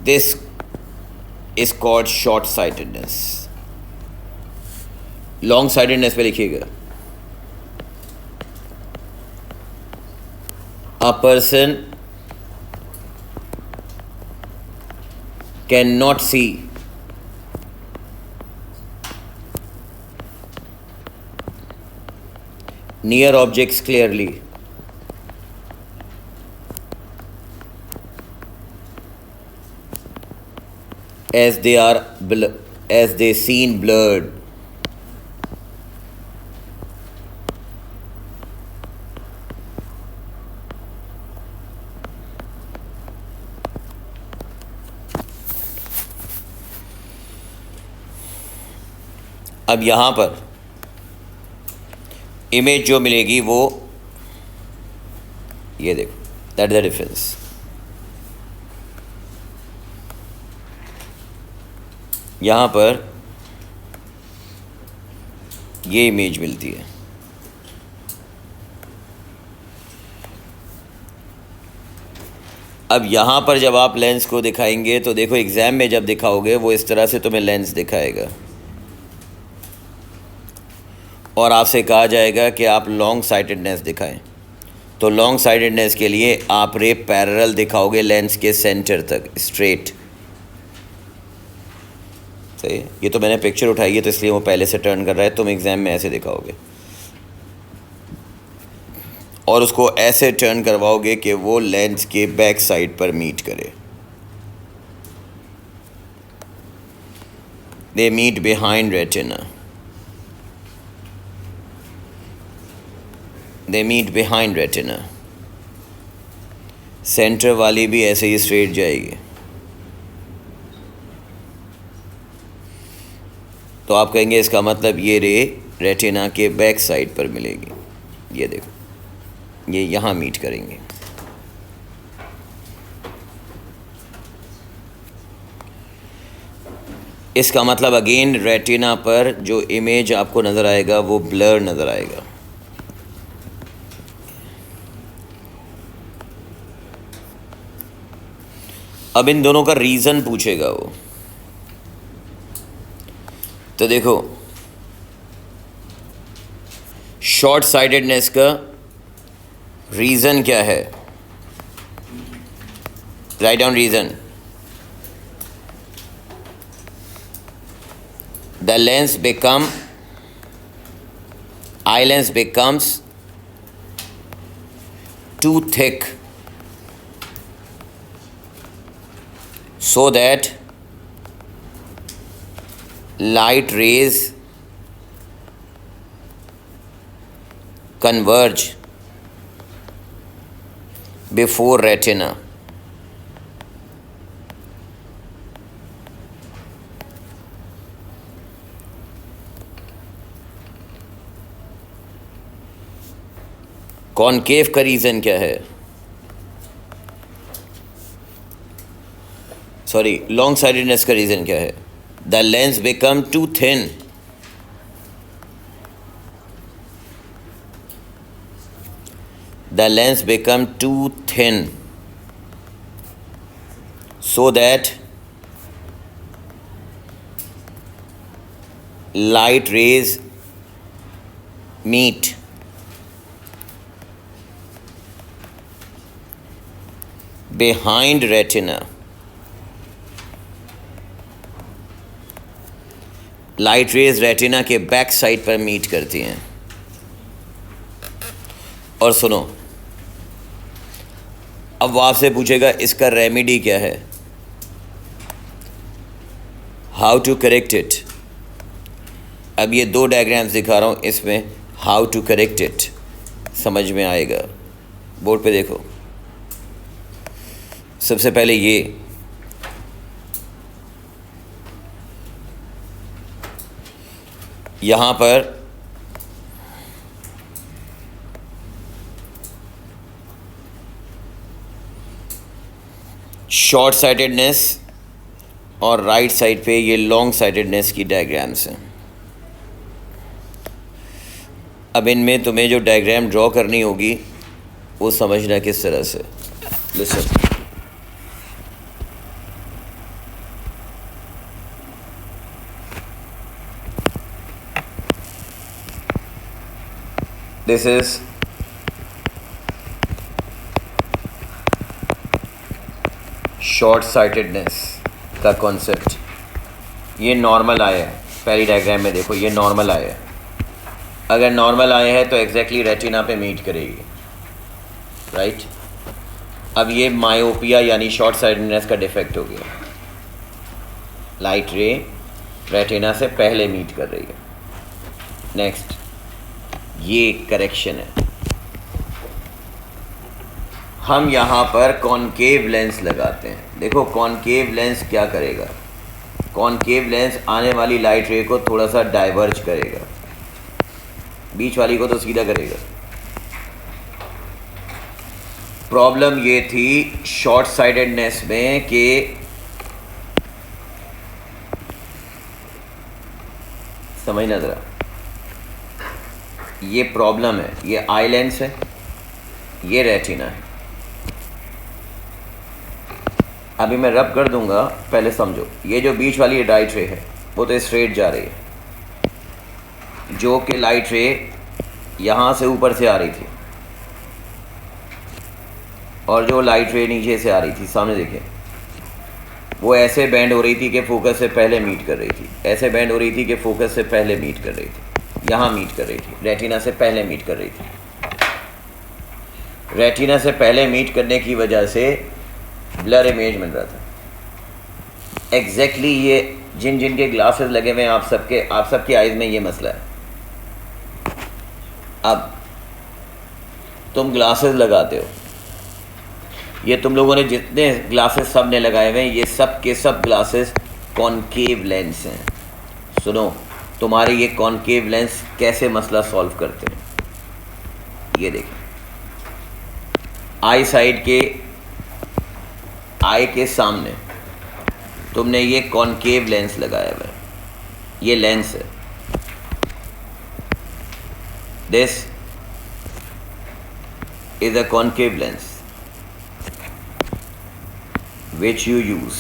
This is called short sightedness. Long sightedness पे लिखिएगा, a person cannot see near objects clearly as they seen blurred. अब यहाँ पर इमेज जो मिलेगी वो ये देखो, दैट द डिफरेंस। यहाँ पर ये इमेज मिलती है। अब यहाँ पर जब आप लेंस को दिखाएंगे तो देखो, एग्ज़ाम में जब दिखाओगे वो इस तरह से तुम्हें लेंस दिखाएगा और आपसे कहा जाएगा कि आप लॉन्ग साइटेडनेस दिखाएं। तो लॉन्ग साइटेडनेस के लिए आप रे पैरेलल दिखाओगे लेंस के सेंटर तक, स्ट्रेट। सही है। ये तो मैंने पिक्चर उठाई है तो इसलिए वो पहले से टर्न कर रहा है, तुम एग्ज़ाम में ऐसे दिखाओगे और उसको ऐसे टर्न करवाओगे कि वो लेंस के बैक साइड पर मीट करे। They meet behind retina, they meet behind retina. Centre वाली भी ऐसे ही स्ट्रेट जाएगी। तो आप कहेंगे इसका मतलब ये रे रेटिना के बैक साइड पर मिलेगी। ये देखो, ये यहाँ मीट करेंगे। इसका मतलब अगेन रेटिना पर जो इमेज आपको नज़र आएगा वो ब्लर नज़र आएगा। अब इन दोनों का रीज़न पूछेगा वो। तो देखो, शॉर्ट साइटेडनेस का रीज़न क्या है? Write down reason. The lens become, eye lens becomes too thick so that light rays converge before retina. Concave का रीज़न क्या है? सॉरी, लॉन्ग साइटेडनेस का रीज़न क्या है? The lens become too thin, the lens become too thin so that light rays meet behind retina. Light rays retina के back side पर meet करती हैं। और सुनो, अब वो आपसे पूछेगा इसका रेमेडी क्या है, हाउ टू करेक्ट इट। अब ये दो डायग्राम्स दिखा रहा हूँ, इसमें हाउ टू करेक्ट इट समझ में आएगा। बोर्ड पे देखो, सबसे पहले ये यहाँ पर शॉर्ट साइटेडनेस और राइट साइड पे ये लॉन्ग साइटेडनेस की डायग्राम्स हैं। अब इनमें तुम्हें जो डायग्राम ड्रॉ करनी होगी वो समझना किस तरह से। Listen, this is short sightedness का कॉन्सेप्ट। ये नॉर्मल आया है, पहली डायग्राम में देखो ये नॉर्मल आया है। अगर नॉर्मल आया है तो एग्जैक्टली रेटिना पे मीट करेगी, राइट। अब ये मायोपिया यानी शॉर्ट साइटेडनेस का डिफेक्ट हो गया, लाइट रे रेटिना से पहले मीट कर रही है। नेक्स्ट, ये करेक्शन है। हम यहाँ पर कॉनकेव लेंस लगाते हैं। देखो कॉनकेव लेंस क्या करेगा, कॉनकेव लेंस आने वाली लाइट रे को थोड़ा सा डाइवर्ज करेगा, बीच वाली को तो सीधा करेगा। प्रॉब्लम ये थी शॉर्ट साइडेडनेस में कि समझना ज़रा, ये प्रॉब्लम है, ये आई लेंस है, ये रेटिना है। अभी मैं रब कर दूंगा, पहले समझो। ये जो बीच वाली लाइट रे है वो तो स्ट्रेट जा रही है, जो कि लाइट रे यहाँ से ऊपर से आ रही थी, और जो लाइट रे नीचे से आ रही थी, सामने देखें, वो ऐसे बेंड हो रही थी कि फोकस से पहले मीट कर रही थी, ऐसे बेंड हो रही थी कि फोकस से पहले मीट कर रही थी, यहाँ मीट कर रही थी, रेटिना से पहले मीट कर रही थी। रेटिना से पहले मीट करने की वजह से ब्लर इमेज मिल रहा था। एग्जैक्टली ये जिन जिन के ग्लासेस लगे हुए हैं, आप सबके आइज़ में ये मसला है। अब तुम ग्लासेस लगाते हो, ये तुम लोगों ने जितने ग्लासेस सब ने लगाए हुए हैं, ये सब के सब ग्लासेस कॉनकेव लेंस हैं। सुनो, तुम्हारे ये कॉनकेव लेंस कैसे मसला सॉल्व करते हैं, ये देखो। आई साइड के, आई के सामने तुमने ये कॉनकेव लेंस लगाया हुआ है, ये लेंस है। This is a concave lens which you use.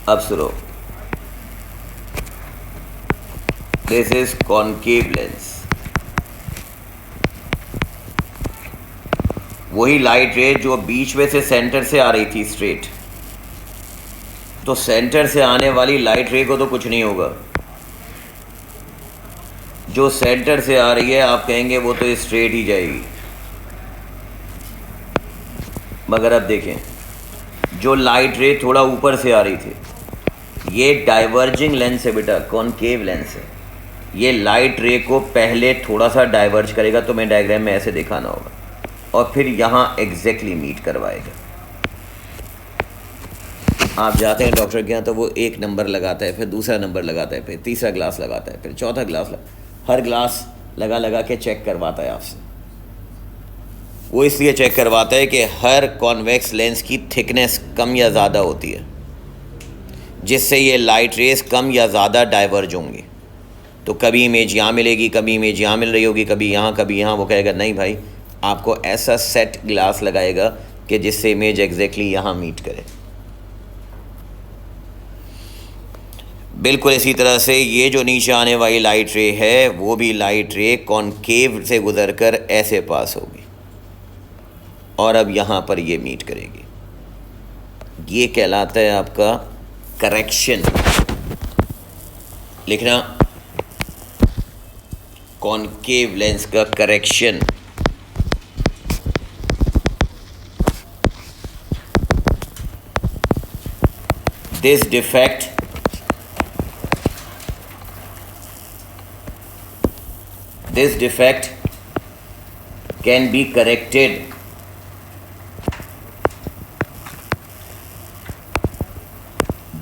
अब सुनो, this is concave lens. वही लाइट रे जो बीच में से सेंटर से आ रही थी स्ट्रेट, तो सेंटर से आने वाली लाइट रे को तो कुछ नहीं होगा। जो सेंटर से आ रही है आप कहेंगे वो तो स्ट्रेट ही जाएगी, मगर अब देखें, जो लाइट रे थोड़ा ऊपर से आ रही थी, ये डाइवर्जिंग लेंस है बेटा, कॉनकेव लेंस है। ये लाइट रे को पहले थोड़ा सा डाइवर्ज करेगा, तो मैं डायग्राम में ऐसे दिखाना होगा, और फिर यहाँ एग्जैक्टली मीट करवाएगा। आप जाते हैं डॉक्टर के यहाँ तो वो एक नंबर लगाता है, फिर दूसरा नंबर लगाता है, फिर तीसरा ग्लास लगाता है, फिर चौथा ग्लास हर ग्लास लगा लगा के चेक करवाता है आपसे। वो इसलिए चेक करवाता है कि हर कॉन्वेक्स लेंस की थिकनेस कम या ज़्यादा होती है, जिससे ये लाइट रेस कम या ज़्यादा डाइवर्ज होंगी। तो कभी इमेज यहाँ मिलेगी, कभी इमेज यहाँ मिल रही होगी, कभी यहाँ। वो कहेगा नहीं भाई, आपको ऐसा सेट ग्लास लगाएगा कि जिससे इमेज एग्जैक्टली यहाँ मीट करे। बिल्कुल इसी तरह से ये जो नीचे आने वाली लाइट रे है, वो भी लाइट रे कॉनकेव से गुजरकर ऐसे पास होगी, और अब यहाँ पर ये मीट करेगी। ये कहलाता है आपका करेक्शन। लिखना, कॉनकेव लेंस का correction. This defect can be corrected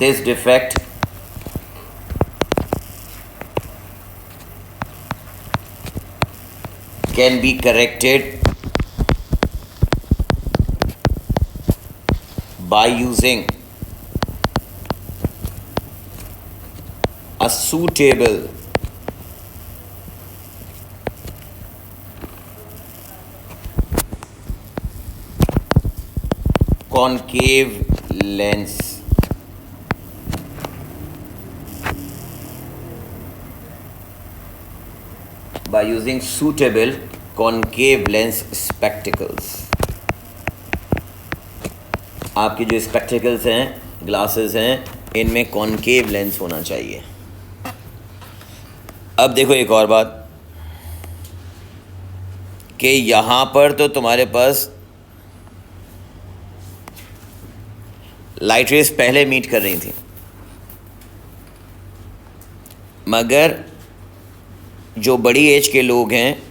this defect can be corrected by using a suitable concave lens. By using suitable concave lens spectacles. आपकी जो स्पेक्टिकल्स हैं, ग्लासेस हैं, इनमें कॉनकेव लेंस होना चाहिए। अब देखो एक और बात कि यहाँ पर तो तुम्हारे पास लाइट रेस पहले मीट कर रही थी, मगर जो बड़ी एज के लोग हैं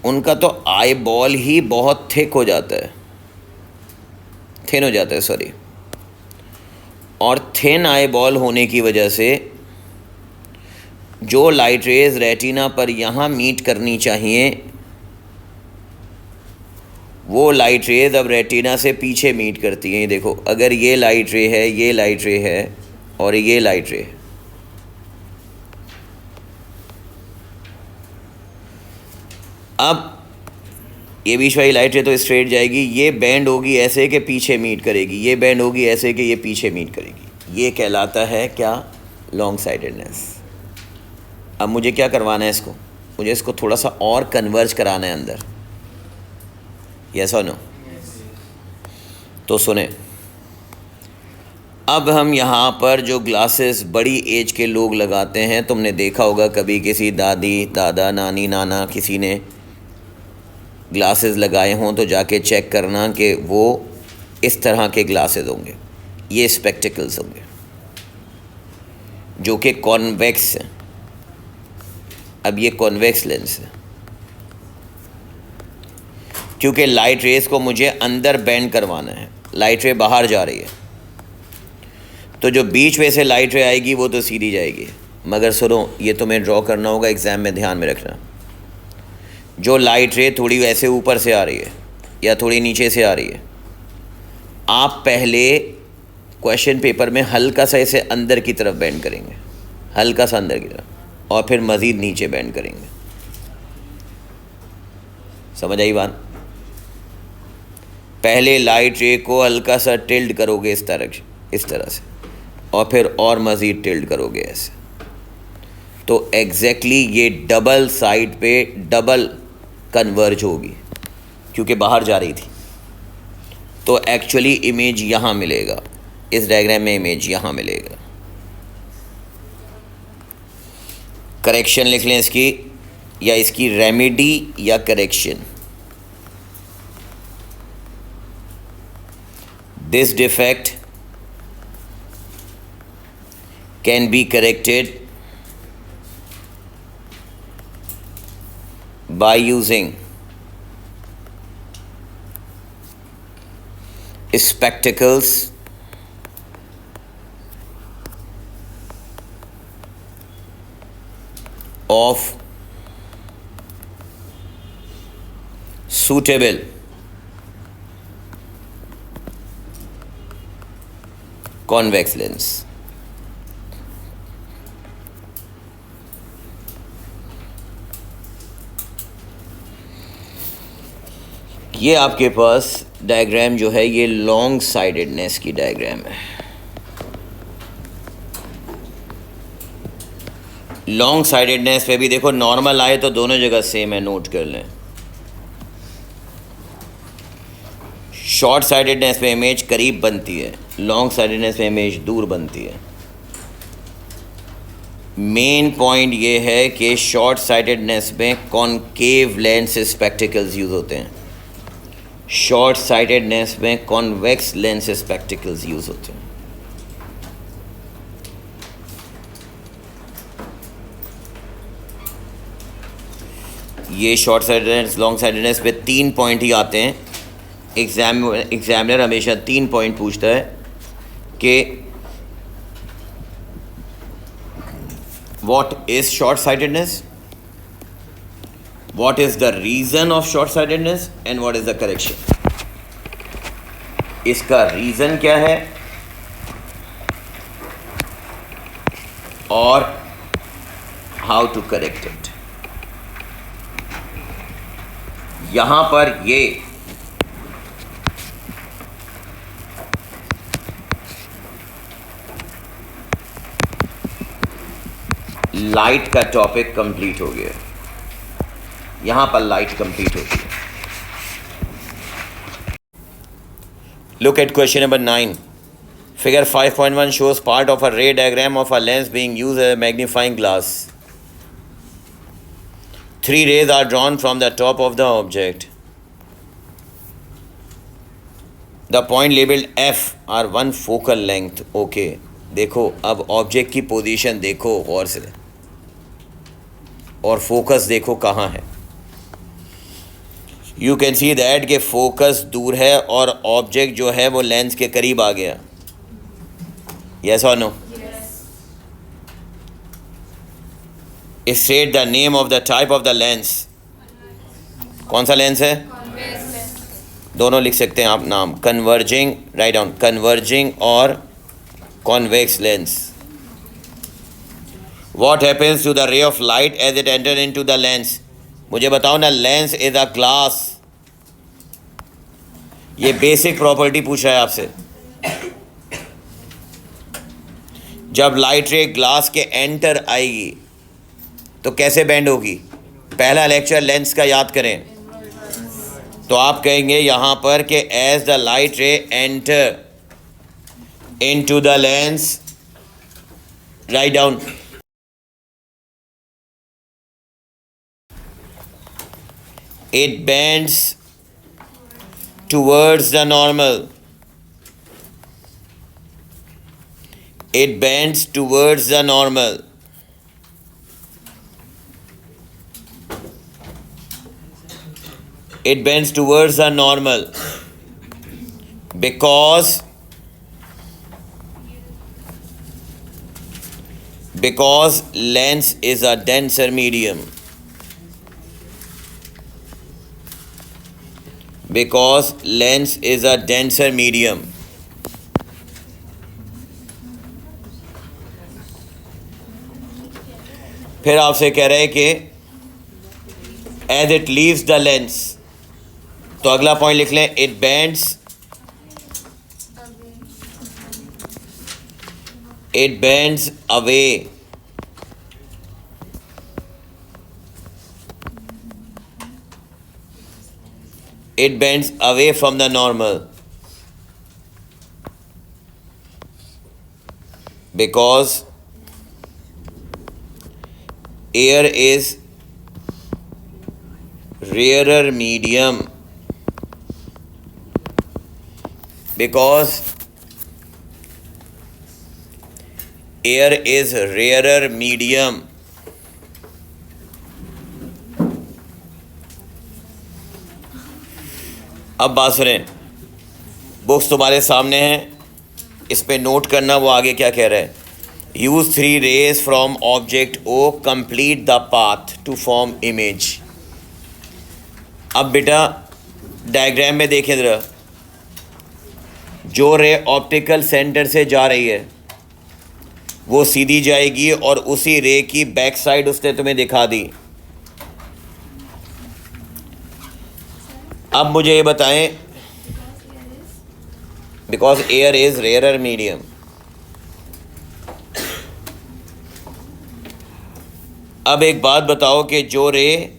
उनका तो आई बॉल ही बहुत थिन हो जाता है, सॉरी। और थिन आई बॉल होने की वजह से जो लाइट रेज रेटिना पर यहाँ मीट करनी चाहिए वो लाइट रेज अब रेटिना से पीछे मीट करती हैं। ये देखो, अगर ये लाइट रे है, ये लाइट रे है और ये लाइट रे है, अब ये बीच वाली लाइट रे तो स्ट्रेट जाएगी, ये बैंड होगी ऐसे कि पीछे मीट करेगी, ये बैंड होगी ऐसे कि ये पीछे मीट करेगी। ये कहलाता है क्या? Long sidedness. अब मुझे क्या करवाना है इसको? मुझे इसको थोड़ा सा और कन्वर्ज कराना है अंदर। यस और नो? तो सुने, अब हम यहाँ पर जो ग्लासेस बड़ी एज के लोग लगाते हैं, तुमने देखा होगा कभी किसी दादी, दादा, नानी, नाना किसी ने ग्लासेस लगाए हों तो जाके चेक करना कि वो इस तरह के ग्लासेस होंगे, ये स्पेक्टिकल्स होंगे जो कि कॉन्वेक्स हैं। अब ये कॉन्वेक्स लेंस है क्योंकि लाइट रेस को मुझे अंदर बेंड करवाना है। लाइट रे बाहर जा रही है तो जो बीच में से लाइट रे आएगी वो तो सीधी जाएगी। मगर सुनो, ये तुम्हें ड्रॉ करना होगा, एग्ज़ाम में ध्यान में रखना। जो लाइट रे थोड़ी वैसे ऊपर से आ रही है या थोड़ी नीचे से आ रही है, आप पहले क्वेश्चन पेपर में हल्का सा इसे अंदर की तरफ बेंड करेंगे, हल्का सा अंदर की तरफ, और फिर मज़ीद नीचे बेंड करेंगे। समझ आई बात? पहले लाइट रे को हल्का सा टिल्ट करोगे इस तरह से, और फिर और मज़ीद टिल्ट करोगे ऐसे, तो एग्जैक्टली ये डबल साइड पे डबल कन्वर्ज होगी क्योंकि बाहर जा रही थी। तो एक्चुअली इमेज यहाँ मिलेगा, इस डायग्राम में इमेज यहाँ मिलेगा। करेक्शन लिख लें इसकी, या इसकी रेमेडी या correction. This defect can be corrected by using spectacles of suitable convex lens। ये आपके पास डायग्राम जो है ये लॉन्ग साइडेडनेस की डायग्राम है। लॉन्ग साइडेडनेस पे भी देखो, नॉर्मल आए तो दोनों जगह सेम है, नोट कर लें। शॉर्ट साइडेडनेस पे इमेज करीब बनती है, लॉन्ग साइडेडनेस पे इमेज दूर बनती है। मेन पॉइंट ये है कि शॉर्ट साइडेडनेस में कॉनकेव लेंस स्पेक्टिकल्स यूज़ होते हैं, शॉर्ट साइडेडनेस में कॉन्वेक्स लेंस स्पेक्टिकल्स यूज़ होते हैं। ये शॉर्ट साइडेडनेस, लॉन्ग साइडेडनेस पे 3 पॉइंट ही आते हैं। एग्जामिनर हमेशा 3 पॉइंट पूछता है कि what is short sidedness, what is the reason of short sightedness and what is the correction। इसका रीज़न क्या है और हाउ टू करेक्ट इट। यहां पर ये लाइट का टॉपिक कंप्लीट हो गया, यहां पर लाइट कंप्लीट होती है। Look at question number 9। Figure 5.1 shows part of a ray diagram of a lens being used as a magnifying glass. 3 rays are drawn from the top of the object. The point labeled F are one focal length. Okay, देखो अब object की position देखो गौर से, और focus देखो कहाँ है। You can see that कि फोकस दूर है और ऑब्जेक्ट जो है वो लेंस के करीब आ गया। Yes or no? State the name of the type of the lens. कौन सा लेंस है? दोनों लिख सकते हैं आप नाम. कन्वर्जिंग, राइट डाउन, कन्वर्जिंग और convex lens. What happens to the ray of light as it enter into the lens? मुझे बताओ ना. Lens is a glass. ये बेसिक प्रॉपर्टी पूछा है आपसे. जब लाइट रे ग्लास के एंटर आएगी तो कैसे बेंड होगी? पहला लेक्चर लेंस का याद करें. तो आप कहेंगे यहां पर कि as the light ray enter into the lens, write down, it bends towards the normal. It bends towards the normal. It bends towards the normal because lens is a denser medium. Because lens is a denser medium. फिर आपसे कह रहे हैं कि as it leaves the lens, तो अगला point लिख लें. it bends away. It bends away from the normal because air is rarer medium. Because air is rarer medium. अब बात सुनें. बुक्स तुम्हारे सामने हैं, इस पे नोट करना वो आगे क्या कह रहा है. Use 3 rays from object O, complete the path to form image. अब बेटा डायग्राम में देखें ज़रा. जो रे ऑप्टिकल सेंटर से जा रही है वो सीधी जाएगी और उसी रे की बैक साइड उसने तुम्हें दिखा दी. अब मुझे ये बताएं. Because air is rarer medium. अब एक बात बताओ कि जो रे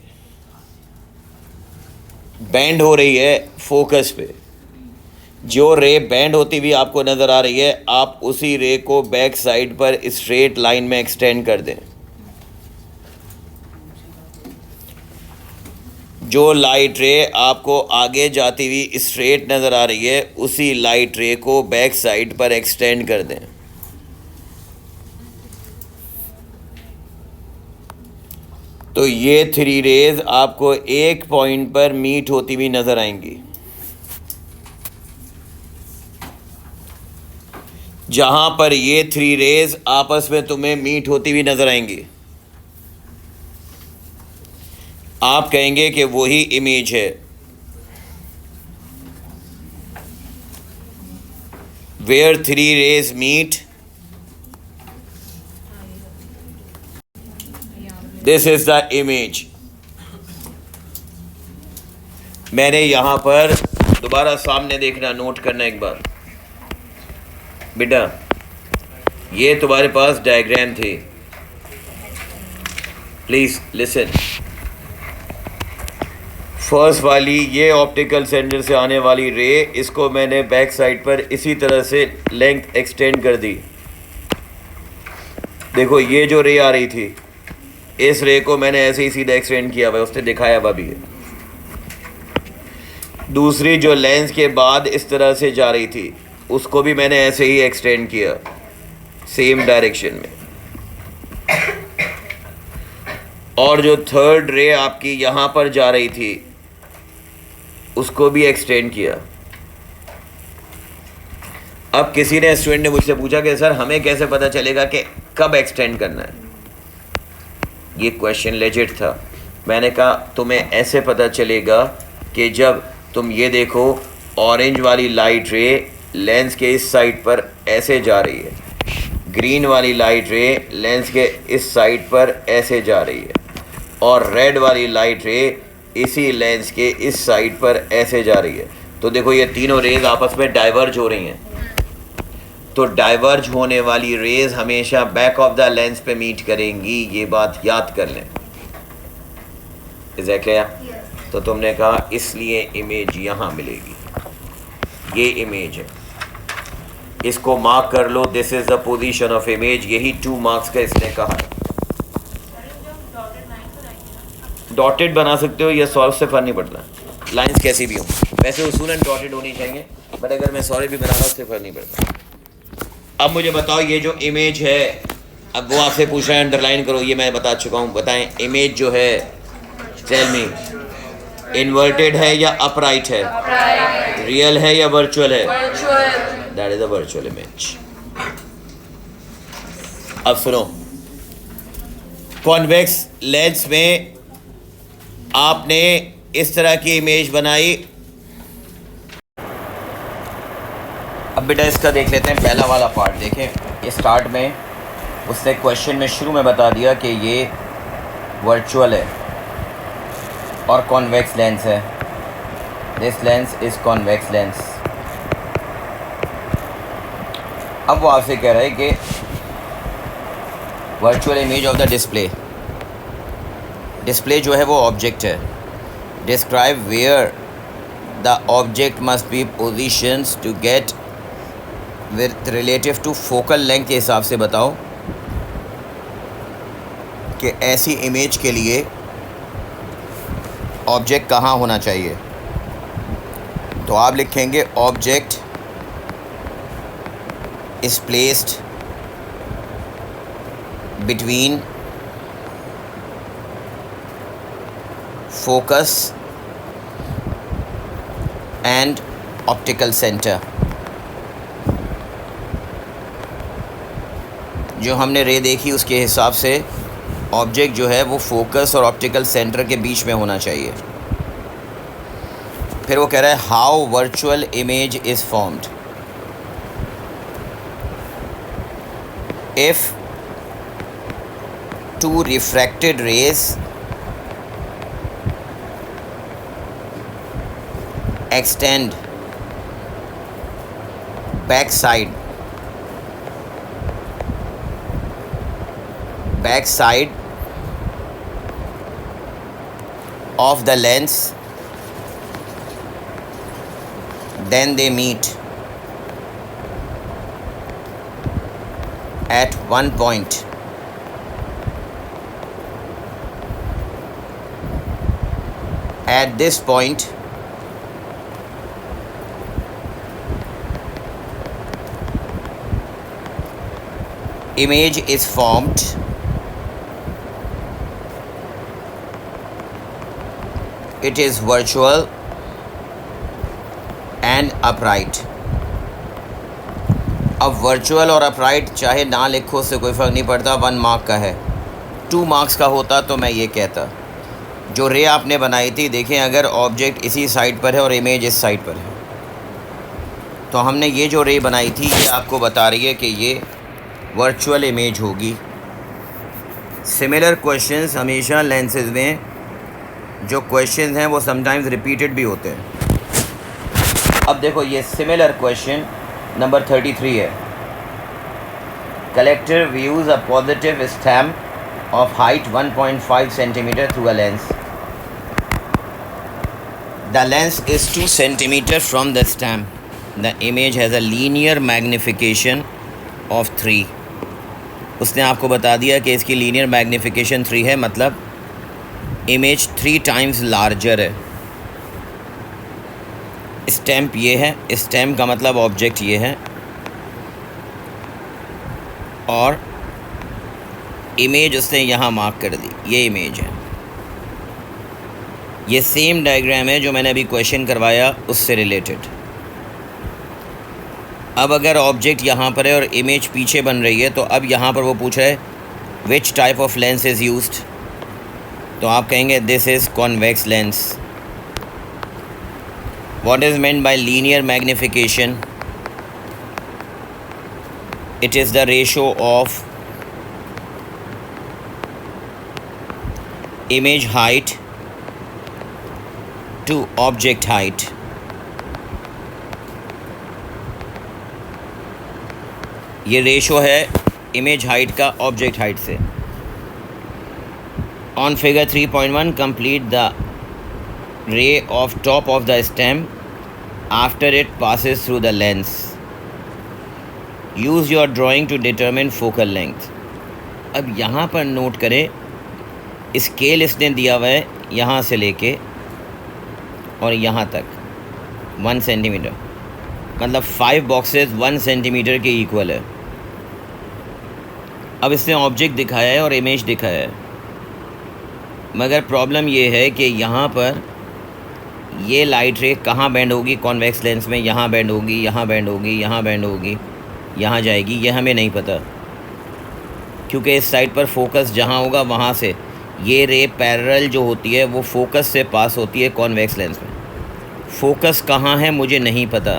बैंड हो रही है फोकस पे, जो रे बैंड होती हुई आपको नज़र आ रही है, आप उसी रे को बैक साइड पर स्ट्रेट लाइन में एक्सटेंड कर दें. जो लाइट रे आपको आगे जाती हुई स्ट्रेट नज़र आ रही है उसी लाइट रे को बैक साइड पर एक्सटेंड कर दें. तो ये 3 रेज आपको एक पॉइंट पर मीट होती हुई नज़र आएंगी. जहां पर ये 3 रेज आपस में तुम्हें मीट होती हुई नज़र आएंगी, आप कहेंगे कि वही इमेज है. Where 3 rays meet, this is the image. मैंने यहां पर दोबारा सामने देखना, नोट करना एक बार. बेटा ये तुम्हारे पास डायग्राम थी, प्लीज लिसन. फर्स्ट वाली ये ऑप्टिकल सेंटर से आने वाली रे, इसको मैंने बैक साइड पर इसी तरह से लेंथ एक्सटेंड कर दी. देखो ये जो रे आ रही थी, इस रे को मैंने ऐसे ही सीधा एक्सटेंड किया हुआ है, उसने दिखाया हुआ भी है. दूसरी जो लेंस के बाद इस तरह से जा रही थी, उसको भी मैंने ऐसे ही एक्सटेंड किया सेम डायरेक्शन में. और जो थर्ड रे आपकी यहाँ पर जा रही थी, उसको भी एक्सटेंड किया. अब किसी ने स्टूडेंट ने मुझसे पूछा कि सर हमें कैसे पता चलेगा कि कब एक्सटेंड करना है। ये क्वेश्चन लेजिट था। मैंने कहा तुम्हें ऐसे पता चलेगा कि जब तुम ये देखो ऑरेंज वाली लाइट रे लेंस के इस साइड पर ऐसे जा रही है, ग्रीन वाली लाइट रे लेंस के इस साइड पर ऐसे जा रही है, और रेड वाली लाइट रे इसी लेंस के इस साइड पर ऐसे जा रही है। तो देखो ये तीनों रेज आपस में डाइवर्ज हो रही हैं। तो डाइवर्ज होने वाली रेज हमेशा बैक ऑफ द लेंस पे मीट करेंगी, ये बात याद कर लें। Is that clear? तो तुमने कहा इसलिए इमेज यहाँ मिलेगी, ये इमेज है, इसको मार्क कर लो, this is the position of image. यही 2 मार्क्स का इसने कहा है। डॉटेड बना सकते हो या सॉल्व से फर्क नहीं पड़ता, लाइंस कैसी भी हो। वैसे उसूलन डॉटेड होनी चाहिए, बट अगर मैं सॉरी भी बना रहा हूँ उससे फर्क नहीं पड़ता। अब मुझे बताओ ये जो इमेज है, अब वो आपसे पूछ रहा है अंडरलाइन करो, ये मैं बता चुका हूँ। बताएं इमेज जो है, टेल मी, इन्वर्टेड है या अपराइट है? रियल है या वर्चुअल है? That is a virtual image. अब सुनो, कॉन्वेक्स लेंस में आपने इस तरह की इमेज बनाई। अब बेटा इसका देख लेते हैं, पहला वाला पार्ट देखें। स्टार्ट में उसने क्वेश्चन में शुरू में बता दिया कि ये वर्चुअल है और कॉन्वेक्स लेंस है। This lens is convex lens. अब वो आपसे कह रहा है कि virtual image of the display, display जो है वो ऑब्जेक्ट है। Describe where the object must be positions to get with relative to focal length के हिसाब से बताओ कि ऐसी इमेज के लिए ऑब्जेक्ट कहाँ होना चाहिए। तो आप लिखेंगे object is placed between focus and optical centre. जो हमने रे देखी उसके हिसाब से ऑब्जेक्ट जो है वो फोकस और ऑप्टिकल सेंटर के बीच में होना चाहिए। फिर वो कह रहा है how virtual image is formed. If 2 refracted rays extend back side of the lens, then they meet at one point. At this point image is formed it is virtual and upright। अब virtual और upright चाहे ना लिखो उससे कोई फ़र्क नहीं पड़ता, 1 मार्क का है। 2 मार्क्स का होता तो मैं ये कहता, जो रे आपने बनाई थी, देखें अगर ऑब्जेक्ट इसी साइड पर है और इमेज इस साइड पर है, तो हमने ये जो रे बनाई थी ये आपको बता रही है कि ये वर्चुअल इमेज होगी। सिमिलर क्वेश्चंस हमेशा लेंसेज में जो क्वेश्चंस हैं वो समटाइम्स रिपीटेड भी होते हैं। अब देखो ये सिमिलर क्वेश्चन नंबर 33 है। Collector views a positive stamp of height 1.5 centimetre through a lens. The lens is 2 centimetre from the stamp. The image has a linear magnification of 3। उसने आपको बता दिया कि इसकी लीनियर मैग्निफिकेशन 3 है, मतलब इमेज 3 टाइम्स लार्जर है। स्टैम्प ये है, स्टैम्प का मतलब ऑब्जेक्ट ये है, और इमेज उसने यहाँ मार्क कर दी, ये इमेज है। ये सेम डायग्राम है जो मैंने अभी क्वेश्चन करवाया उससे रिलेटेड। अब अगर ऑब्जेक्ट यहाँ पर है और इमेज पीछे बन रही है, तो अब यहाँ पर वो पूछ रहा है which type of lens is used, तो आप कहेंगे this is convex lens. What is meant by linear magnification, it is the ratio of image height to object height। ये रेशो है इमेज हाइट का ऑब्जेक्ट हाइट से। On figure 3.1 complete the ray of top of the stem after it passes through the lens, use your drawing to determine focal length. अब यहाँ पर note करें, scale इसने दिया हुआ है यहाँ से लेके और यहाँ तक 1 सेंटीमीटर, मतलब 5 बॉक्सेस 1 सेंटीमीटर के इक्वल है। अब इसने ऑब्जेक्ट दिखाया है और इमेज दिखाया है, मगर प्रॉब्लम ये है कि यहाँ पर ये लाइट रे कहाँ बैंड होगी कॉन्वेक्स लेंस में, यहाँ बैंड होगी, यहाँ बैंड होगी, यहाँ बैंड होगी, यहाँ जाएगी, ये हमें नहीं पता, क्योंकि इस साइड पर फोकस जहाँ होगा वहाँ से ये रे पैरेलल जो होती है वो फोकस से पास होती है कॉन्वेक्स लेंस में। फोकस कहाँ है मुझे नहीं पता,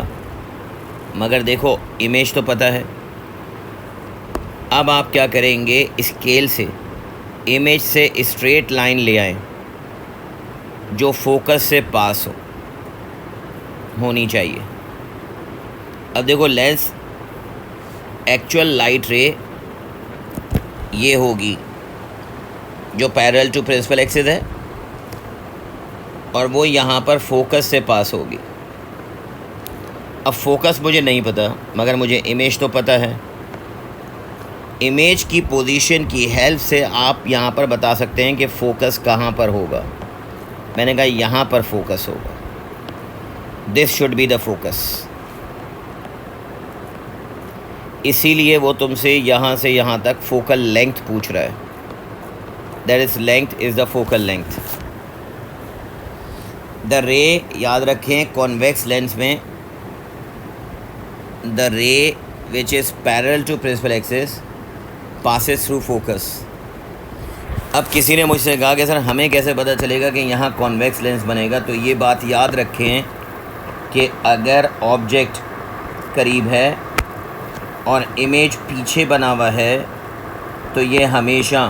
मगर देखो इमेज तो पता है। अब आप क्या करेंगे, स्केल से इमेज से स्ट्रेट लाइन ले आएं जो फोकस से पास होनी चाहिए। अब देखो लेंस एक्चुअल लाइट रे ये होगी जो पैरेलल टू प्रिंसिपल एक्सिस है, और वो यहाँ पर फोकस से पास होगी। अब फोकस मुझे नहीं पता, मगर मुझे इमेज तो पता है। इमेज की पोजीशन की हेल्प से आप यहाँ पर बता सकते हैं कि फ़ोकस कहाँ पर होगा। मैंने कहा यहाँ पर फोकस होगा, this should be the focus. इसीलिए वो तुमसे यहाँ से यहाँ तक फोकल लेंथ पूछ रहा है, that is length is the focal length. The ray, याद रखें कॉन्वेक्स लेंस में the ray which is parallel to principal axis passes through focus. अब किसी ने मुझसे कहा कि सर हमें कैसे पता चलेगा कि यहाँ कॉन्वेक्स लेंस बनेगा, तो ये बात याद रखें कि अगर ऑब्जेक्ट करीब है और इमेज पीछे बना हुआ है तो ये हमेशा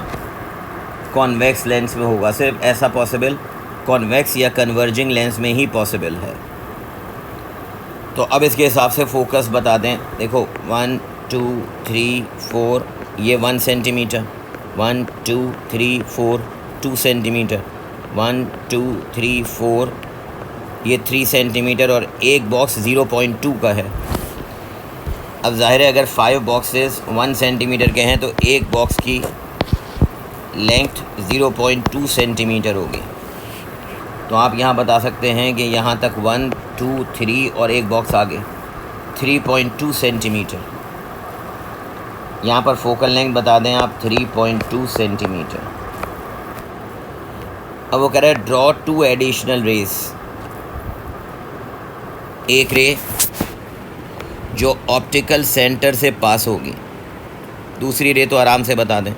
कॉन्वेक्स लेंस में होगा। सिर्फ ऐसा पॉसिबल कॉन्वेक्स या कन्वर्जिंग लेंस में ही पॉसिबल है। तो अब इसके हिसाब से फोकस बता दें। देखो 1 2 3 4 ये 1 सेंटीमीटर, 1 2 3 4 2 सेंटीमीटर, 1 2 3 4 ये 3 सेंटीमीटर, और एक बॉक्स 0.2 का है। अब ज़ाहिर है अगर 5 बॉक्सेस 1 सेंटीमीटर के हैं तो एक बॉक्स की लेंथ 0.2 सेंटीमीटर होगी। तो आप यहाँ बता सकते हैं कि यहाँ तक 1 2 3 और एक बॉक्स आगे 3.2 सेंटीमीटर। यहाँ पर फोकल लेंथ बता दें आप 3.2 सेंटीमीटर। अब वो कह रहा है ड्रॉ 2 एडिशनल रेज, एक रे जो ऑप्टिकल सेंटर से पास होगी, दूसरी रे तो आराम से बता दें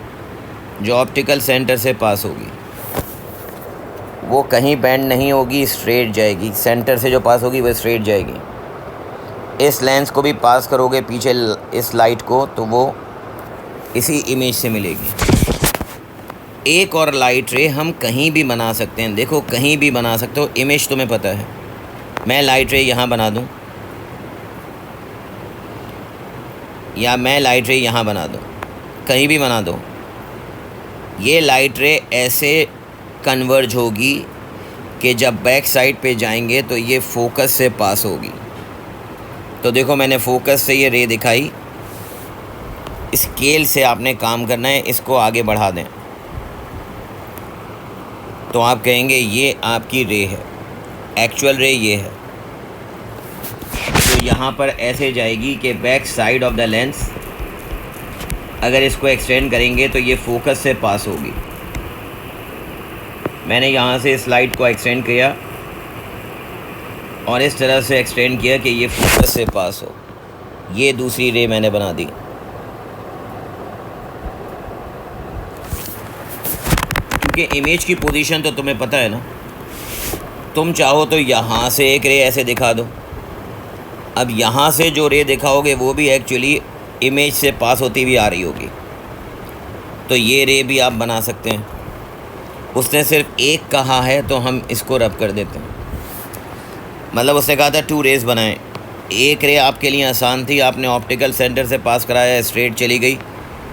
जो ऑप्टिकल सेंटर से पास होगी, वो कहीं बेंड नहीं होगी, स्ट्रेट जाएगी। सेंटर से जो पास होगी वो स्ट्रेट जाएगी। इस लेंस को भी पास करोगे पीछे इस लाइट को तो वो इसी इमेज से मिलेगी। एक और लाइट रे हम कहीं भी बना सकते हैं, देखो कहीं भी बना सकते हो, इमेज तुम्हें पता है। मैं लाइट रे यहाँ बना दूँ या मैं लाइट रे यहाँ बना दूँ, कहीं भी बना दो, ये लाइट रे ऐसे कन्वर्ज होगी कि जब बैक साइड पे जाएंगे तो ये फोकस से पास होगी। तो देखो मैंने फोकस से ये रे दिखाई, स्केल से आपने काम करना है, इसको आगे बढ़ा दें तो आप कहेंगे ये आपकी रे है, एक्चुअल रे ये है। तो यहाँ पर ऐसे जाएगी कि back side of the lens, अगर इसको एक्सटेंड करेंगे तो ये फोकस से पास होगी। मैंने यहाँ से इस लाइट को एक्सटेंड किया और इस तरह से एक्सटेंड किया कि ये फोकस से पास हो। ये दूसरी रे मैंने बना दी। क्योंकि इमेज की पोजीशन तो तुम्हें पता है ना, तुम चाहो तो यहाँ से एक रे ऐसे दिखा दो। अब यहाँ से जो रे दिखाओगे वो भी एक्चुअली इमेज से पास होती हुई आ रही होगी, तो ये रे भी आप बना सकते हैं। उसने सिर्फ एक कहा है तो हम इसको रब कर देते हैं। मतलब उसने कहा था 2 रेज बनाएं। एक रे आपके लिए आसान थी, आपने ऑप्टिकल सेंटर से पास कराया, स्ट्रेट चली गई,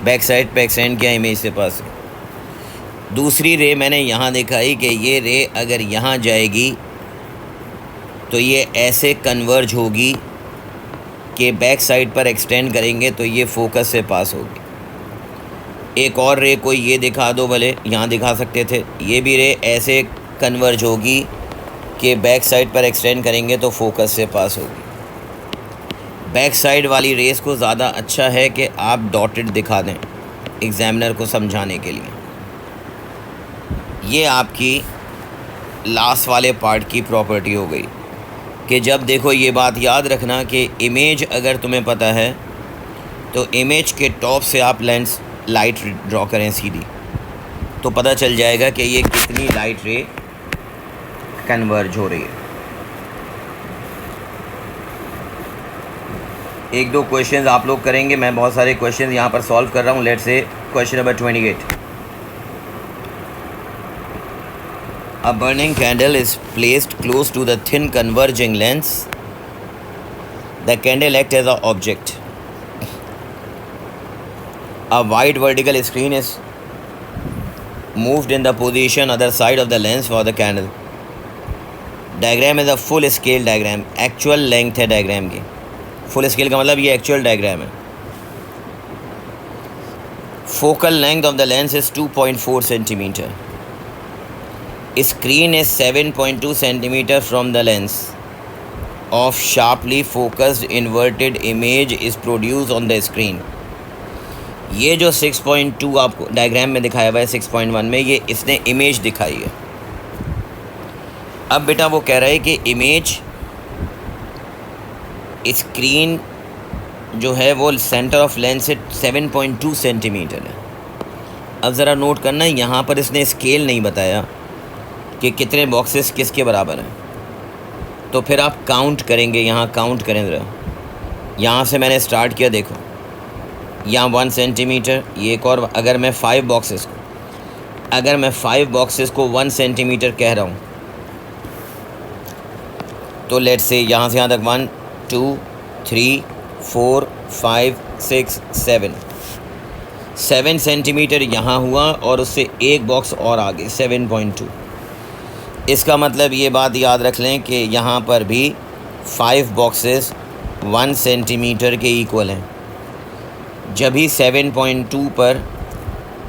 बैक साइड पे एक्सटेंड किया, इमेज से पास। दूसरी रे मैंने यहाँ दिखाई कि ये रे अगर यहाँ जाएगी तो ये ऐसे कन्वर्ज होगी कि बैक साइड पर एक्सटेंड करेंगे तो ये फोकस से पास होगी। एक और रे कोई ये दिखा दो, भले यहाँ दिखा सकते थे, ये भी रे ऐसे कन्वर्ज होगी कि बैक साइड पर एक्सटेंड करेंगे तो फोकस से पास होगी। बैक साइड वाली रेस को ज़्यादा अच्छा है कि आप डॉटेड दिखा दें एग्ज़ामिनर को समझाने के लिए। ये आपकी लास्ट वाले पार्ट की प्रॉपर्टी हो गई कि जब देखो, ये बात याद रखना कि इमेज अगर तुम्हें पता है तो इमेज के टॉप से आप लेंस लाइट ड्रॉ करें सीधी, तो पता चल जाएगा कि ये कितनी लाइट रे कन्वर्ज हो रही है। एक दो क्वेश्चंस आप लोग करेंगे, मैं बहुत सारे क्वेश्चंस यहाँ पर सॉल्व कर रहा हूँ। Let's say question number 28। A burning candle is placed close to the thin converging lens. The candle acts as an object. A wide vertical screen is moved in the position other side of the lens for the candle. Diagram is a full scale diagram. Actual length है diagram की। Full scale का मतलब ये actual diagram है। Focal length of the lens is 2.4 centimeter. Screen is 7.2 centimeter from the lens. Of sharply focused inverted image is produced on the screen. ये जो 6.2 आपको diagram में दिखाया हुआ है 6.1 में, ये इसने इमेज दिखाई है। अब बेटा वो कह रहा है कि इमेज स्क्रीन जो है वो सेंटर ऑफ लेंस से 7.2 सेंटीमीटर है। अब ज़रा नोट करना, यहाँ पर इसने स्केल नहीं बताया कि कितने बॉक्सेस किसके बराबर हैं, तो फिर आप काउंट करेंगे। यहाँ काउंट करें ज़रा, यहाँ से मैंने स्टार्ट किया, देखो यहाँ 1 सेंटीमीटर, ये एक और। अगर मैं 5 बॉक्सेस को 1 सेंटीमीटर कह रहा हूँ तो लेट्स से यहाँ से यहाँ तक 1 2 3 4 5 6 7 सेंटीमीटर यहाँ हुआ और उससे एक बॉक्स और आगे 7.2। इसका मतलब ये बात याद रख लें कि यहाँ पर भी 5 बॉक्सेस 1 सेंटीमीटर के इक्वल हैं। जब ही 7.2 पर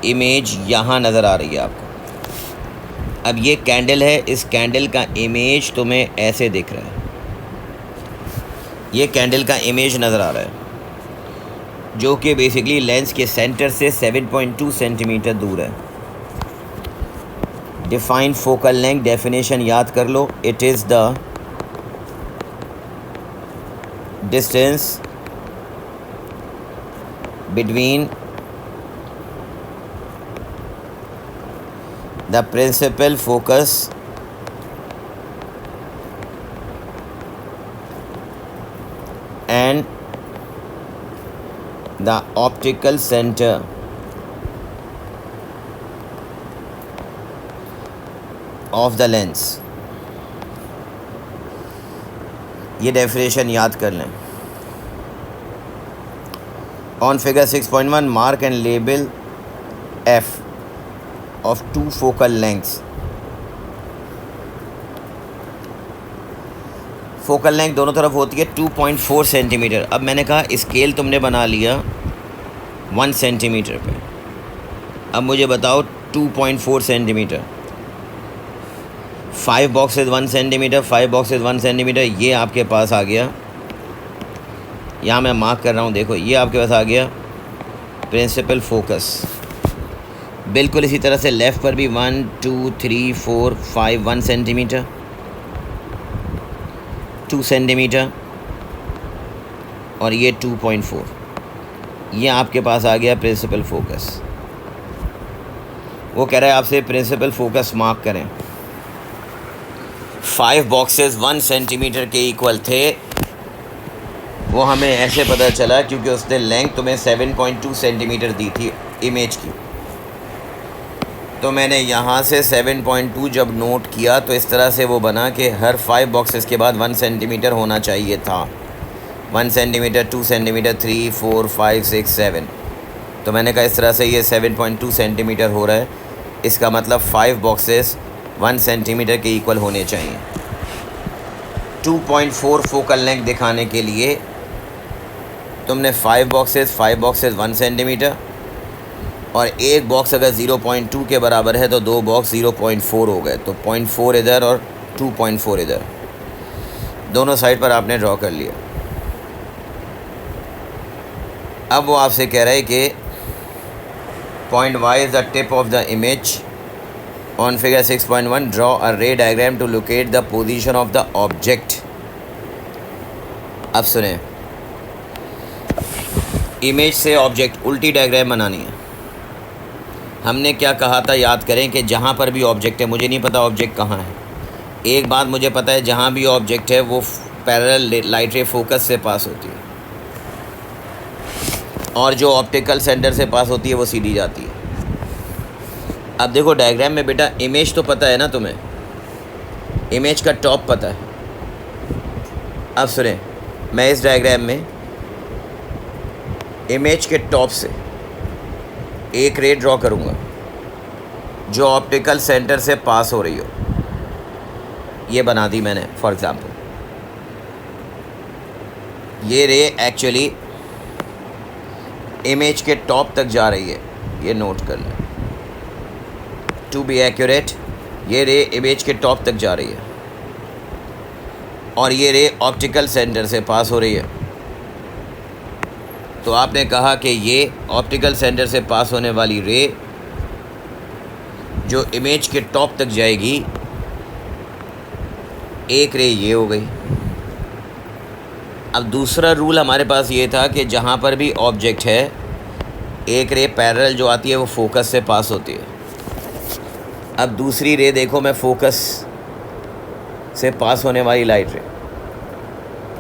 इमेज यहाँ नज़र आ रही है आपको। अब ये कैंडल है, इस कैंडल का इमेज तुम्हें ऐसे दिख रहा है। ये कैंडल का इमेज नज़र आ रहा है जो कि बेसिकली लेंस के सेंटर से 7.2 सेंटीमीटर दूर है। डिफाइन फोकल लेंथ, डेफिनेशन याद कर लो। It is the distance between the principal focus and the optical center of the lens। ये डेफिनेशन याद कर लें। On figure 6.1 mark and label F of 2 focal lengths। Focal length दोनों तरफ होती है 2.4 सेंटीमीटर। अब मैंने कहा स्केल तुमने बना लिया 1 सेंटीमीटर पे। अब मुझे बताओ 2.4 centimetre, 5 boxes 1 centimetre, 5 boxes 1 centimetre, ये आपके पास आ गया। यहाँ मैं मार्क कर रहा हूँ, देखो ये आपके पास आ गया प्रिंसिपल फोकस। बिल्कुल इसी तरह से लेफ़्ट पर भी 1 2 3 4 5 1 सेंटीमीटर, 2 सेंटीमीटर, और ये 2.4, ये आपके पास आ गया प्रिंसिपल फोकस। वो कह रहा है आपसे प्रिंसिपल फोकस मार्क करें। 5 बॉक्सेस 1 सेंटीमीटर के इक्वल थे। वो हमें ऐसे पता चला क्योंकि उसने लेंथ तुम्हें 7.2 सेंटीमीटर दी थी इमेज की। तो मैंने यहाँ से 7.2 जब नोट किया तो इस तरह से वो बना कि हर 5 बॉक्सेस के बाद 1 सेंटीमीटर होना चाहिए था। 1 सेंटीमीटर, 2 सेंटीमीटर, 3, 4, 5, 6, 7। तो मैंने कहा इस तरह से ये 7.2 सेंटीमीटर हो रहा है। इसका मतलब 5 बॉक्सेस 1 सेंटीमीटर के इक्वल होने चाहिए। 2.4 फोकल लेंथ दिखाने के लिए तुमने 5 बॉक्सेस 1 सेंटीमीटर, और एक बॉक्स अगर 0.2 के बराबर है तो 2 बॉक्स 0.4 हो गए। तो 0.4 इधर और 2.4 इधर, दोनों साइड पर आपने ड्रॉ कर लिया। अब वो आपसे कह रहा है कि point Y is the tip of the image on figure 6.1, draw a ray diagram to locate the position of the object. अब सुने, इमेज से ऑब्जेक्ट उल्टी डायग्राम बनानी है। हमने क्या कहा था याद करें कि जहाँ पर भी ऑब्जेक्ट है, मुझे नहीं पता ऑब्जेक्ट कहाँ है, एक बात मुझे पता है, जहाँ भी ऑब्जेक्ट है वो पैरेलल लाइट रे फोकस से पास होती है, और जो ऑप्टिकल सेंटर से पास होती है वो सीधी जाती है। अब देखो डायग्राम में बेटा इमेज तो पता है ना तुम्हें, इमेज का टॉप पता है। अब सुने, मैं इस डायग्राम में इमेज के टॉप से एक रे ड्रॉ करूँगा जो ऑप्टिकल सेंटर से पास हो रही हो। ये बना दी मैंने फॉर एग्ज़ाम्पल। ये रे एक्चुअली इमेज के टॉप तक जा रही है, ये नोट कर लें। टू बी एक्यूरेट, ये रे इमेज के टॉप तक जा रही है और ये रे ऑप्टिकल सेंटर से पास हो रही है। तो आपने कहा कि ये ऑप्टिकल सेंटर से पास होने वाली रे जो इमेज के टॉप तक जाएगी, एक रे ये हो गई। अब दूसरा रूल हमारे पास ये था कि जहाँ पर भी ऑब्जेक्ट है, एक रे पैरेलल जो आती है वो फोकस से पास होती है। अब दूसरी रे देखो, मैं फोकस से पास होने वाली लाइट रे,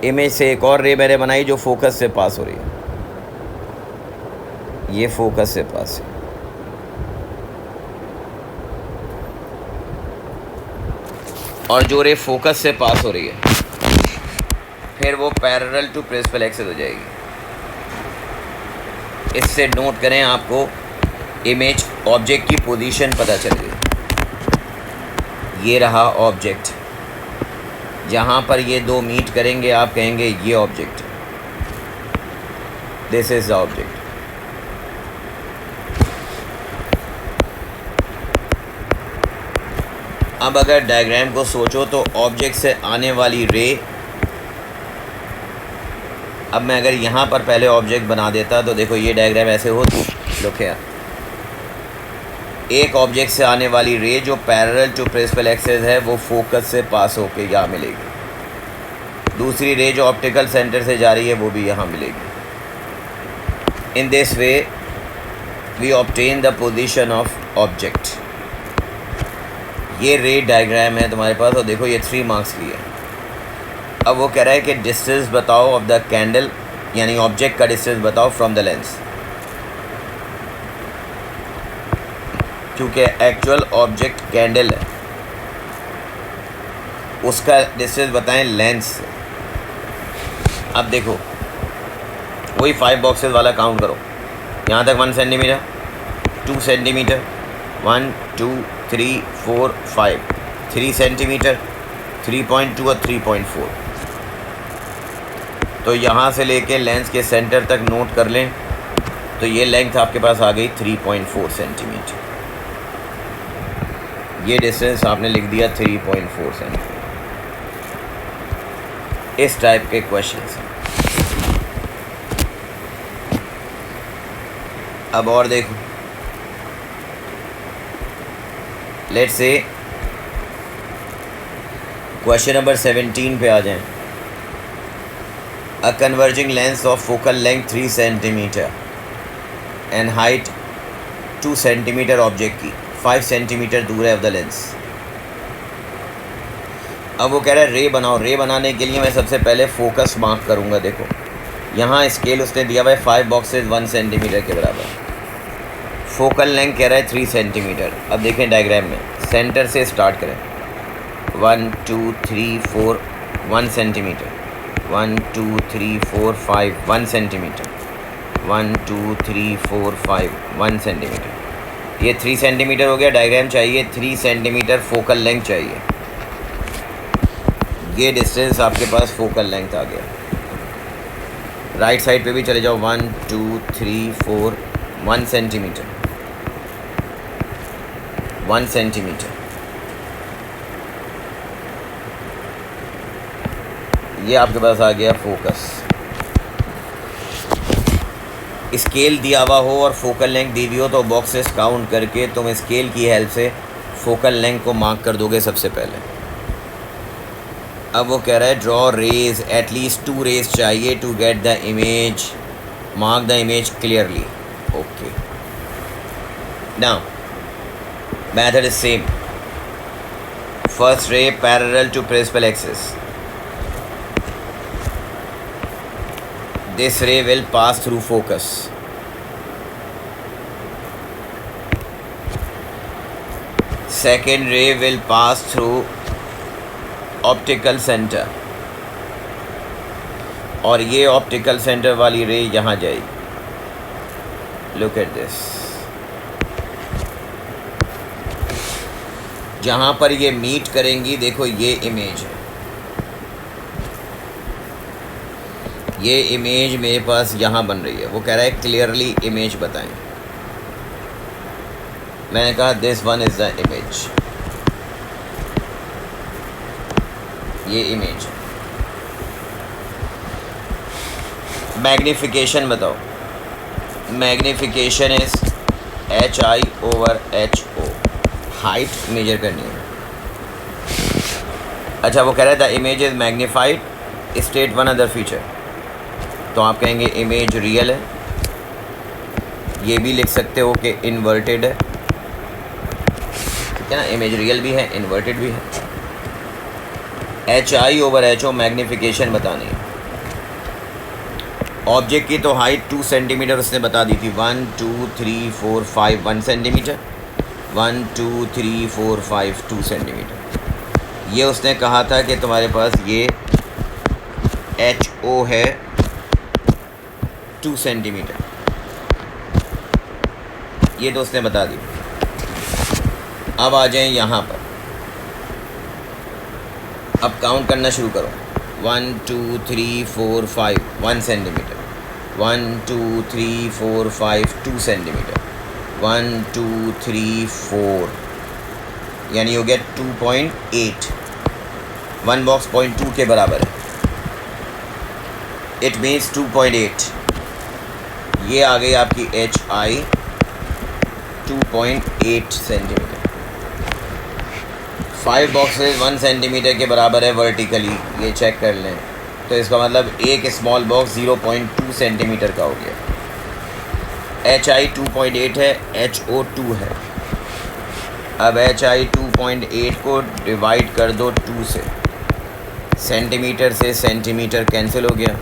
इमेज से एक और रे मैंने बनाई जो फोकस से पास हो रही है, ये फोकस से पास है। और जो रे फोकस से पास हो रही है फिर वो पैरेलल टू प्रिंसिपल एक्सिस हो जाएगी। इससे नोट करें, आपको इमेज ऑब्जेक्ट की पोजीशन पता चल गई। ये रहा ऑब्जेक्ट, जहाँ पर ये दो मीट करेंगे आप कहेंगे ये object, this is the object. अब अगर डायग्राम को सोचो तो ऑब्जेक्ट से आने वाली रे, अब मैं अगर यहाँ पर पहले ऑब्जेक्ट बना देता तो देखो ये डायग्राम ऐसे होती। लुक हियर, एक ऑब्जेक्ट से आने वाली रे जो पैरेलल टू प्रिंसिपल एक्सिस है वो फोकस से पास होके यहाँ मिलेगी। दूसरी रे जो ऑप्टिकल सेंटर से जा रही है वो भी यहाँ मिलेगी। In this way we obtain the position of object. ये रे डायग्राम है तुम्हारे पास, और देखो ये 3 मार्क्स की है। अब वो कह रहा है कि डिस्टेंस बताओ ऑफ द कैंडल, यानी ऑब्जेक्ट का डिस्टेंस बताओ फ्रॉम द लेंस। क्योंकि एक्चुअल ऑब्जेक्ट कैंडल है, उसका डिस्टेंस बताएं लेंस से। अब देखो वही 5 बॉक्सेस वाला काउंट करो, यहाँ तक 1 सेंटीमीटर, 2 सेंटीमीटर, 1 2 3 4 5, 3 सेंटीमीटर, 3.2 और 3.4। तो यहाँ से लेके लेंस के सेंटर तक नोट कर लें तो ये लेंथ आपके पास आ गई 3.4 सेंटीमीटर। ये डिस्टेंस आपने लिख दिया 3.4 सेंटीमीटर। इस टाइप के क्वेश्चंस हैं। अब और देखो, लेट्स से क्वेश्चन नंबर 17 पे आ जाएं। A converging lens of focal length 3 centimeter and height 2 centimeter object की 5 सेंटीमीटर दूर है ऑफ द लेंस। अब वो कह रहा है रे बनाओ। रे बनाने के लिए मैं सबसे पहले फोकस मार्क करूँगा। देखो यहाँ स्केल उसने दिया हुआ है 5 बॉक्सेस 1 सेंटीमीटर के बराबर। फोकल लेंथ कह रहा है 3 सेंटीमीटर। अब देखें डायग्राम में सेंटर से स्टार्ट करें 1 2 3 4 1 सेंटीमीटर 1 2 3 4 5 1 सेंटीमीटर 1 2 3 4 5 1 सेंटीमीटर। ये 3 सेंटीमीटर हो गया। डायग्राम चाहिए 3 सेंटीमीटर फोकल लेंथ चाहिए। ये डिस्टेंस आपके पास फोकल लेंथ आ गया। राइट साइड पे भी चले जाओ 1 2 3 4 1 सेंटीमीटर 1 सेंटीमीटर। ये आपके पास आ गया फोकस। स्केल दिया हुआ हो और फोकल लेंथ दी हुई हो तो बॉक्सेस काउंट करके तुम स्केल की हेल्प से फोकल लेंथ को मार्क कर दोगे सबसे पहले। अब वो कह रहा है ड्रॉ रेज एटलीस्ट 2 रेज चाहिए to get the image, mark the image clearly. Okay now method is same. First ray parallel to principal axis, this ray will pass through focus. Second ray will pass through optical center और ये optical center वाली रे यहाँ जाएगी। Look at this, जहाँ पर ये meet करेंगी देखो ये इमेज है। ये इमेज मेरे पास यहाँ बन रही है। वो कह रहा है क्लियरली इमेज बताएं। मैंने कहा this one is the image, ये इमेज। मैग्निफिकेशन बताओ। Magnification is HI/HO, height measure करनी है। अच्छा वो कह रहा है the image is magnified, state one other feature. तो आप कहेंगे इमेज रियल है। ये भी लिख सकते हो कि इन्वर्टेड है, ठीक है ना। इमेज रियल भी है, इन्वर्टेड भी है। HI/HO मैग्नीफिकेशन बतानी है। ऑब्जेक्ट की तो हाइट 2 सेंटीमीटर उसने बता दी थी। 1 2 3 4 5 1 सेंटीमीटर 1 2 3 4 5 2 सेंटीमीटर। ये उसने कहा था कि तुम्हारे पास ये HO है 2 सेंटीमीटर। ये तो उसने बता दी। अब आ जाएं यहाँ पर। अब काउंट करना शुरू करो। 1 2 3 4 5 1 सेंटीमीटर 1 2 3 4 5 2 सेंटीमीटर 1 2 3 4 यानी हो गया 2.8। 1 बॉक्स 0.2 के बराबर है। It means 2.8। ये आ गई आपकी HI 2.8 सेंटीमीटर। 5 बॉक्सेस 1 सेंटीमीटर के बराबर है वर्टिकली, ये चेक कर लें। तो इसका मतलब एक स्मॉल बॉक्स 0.2 सेंटीमीटर का हो गया। HI 2.8 है, HO 2 है। अब HI 2.8 को डिवाइड कर दो 2 से। सेंटीमीटर से सेंटीमीटर कैंसिल हो गया।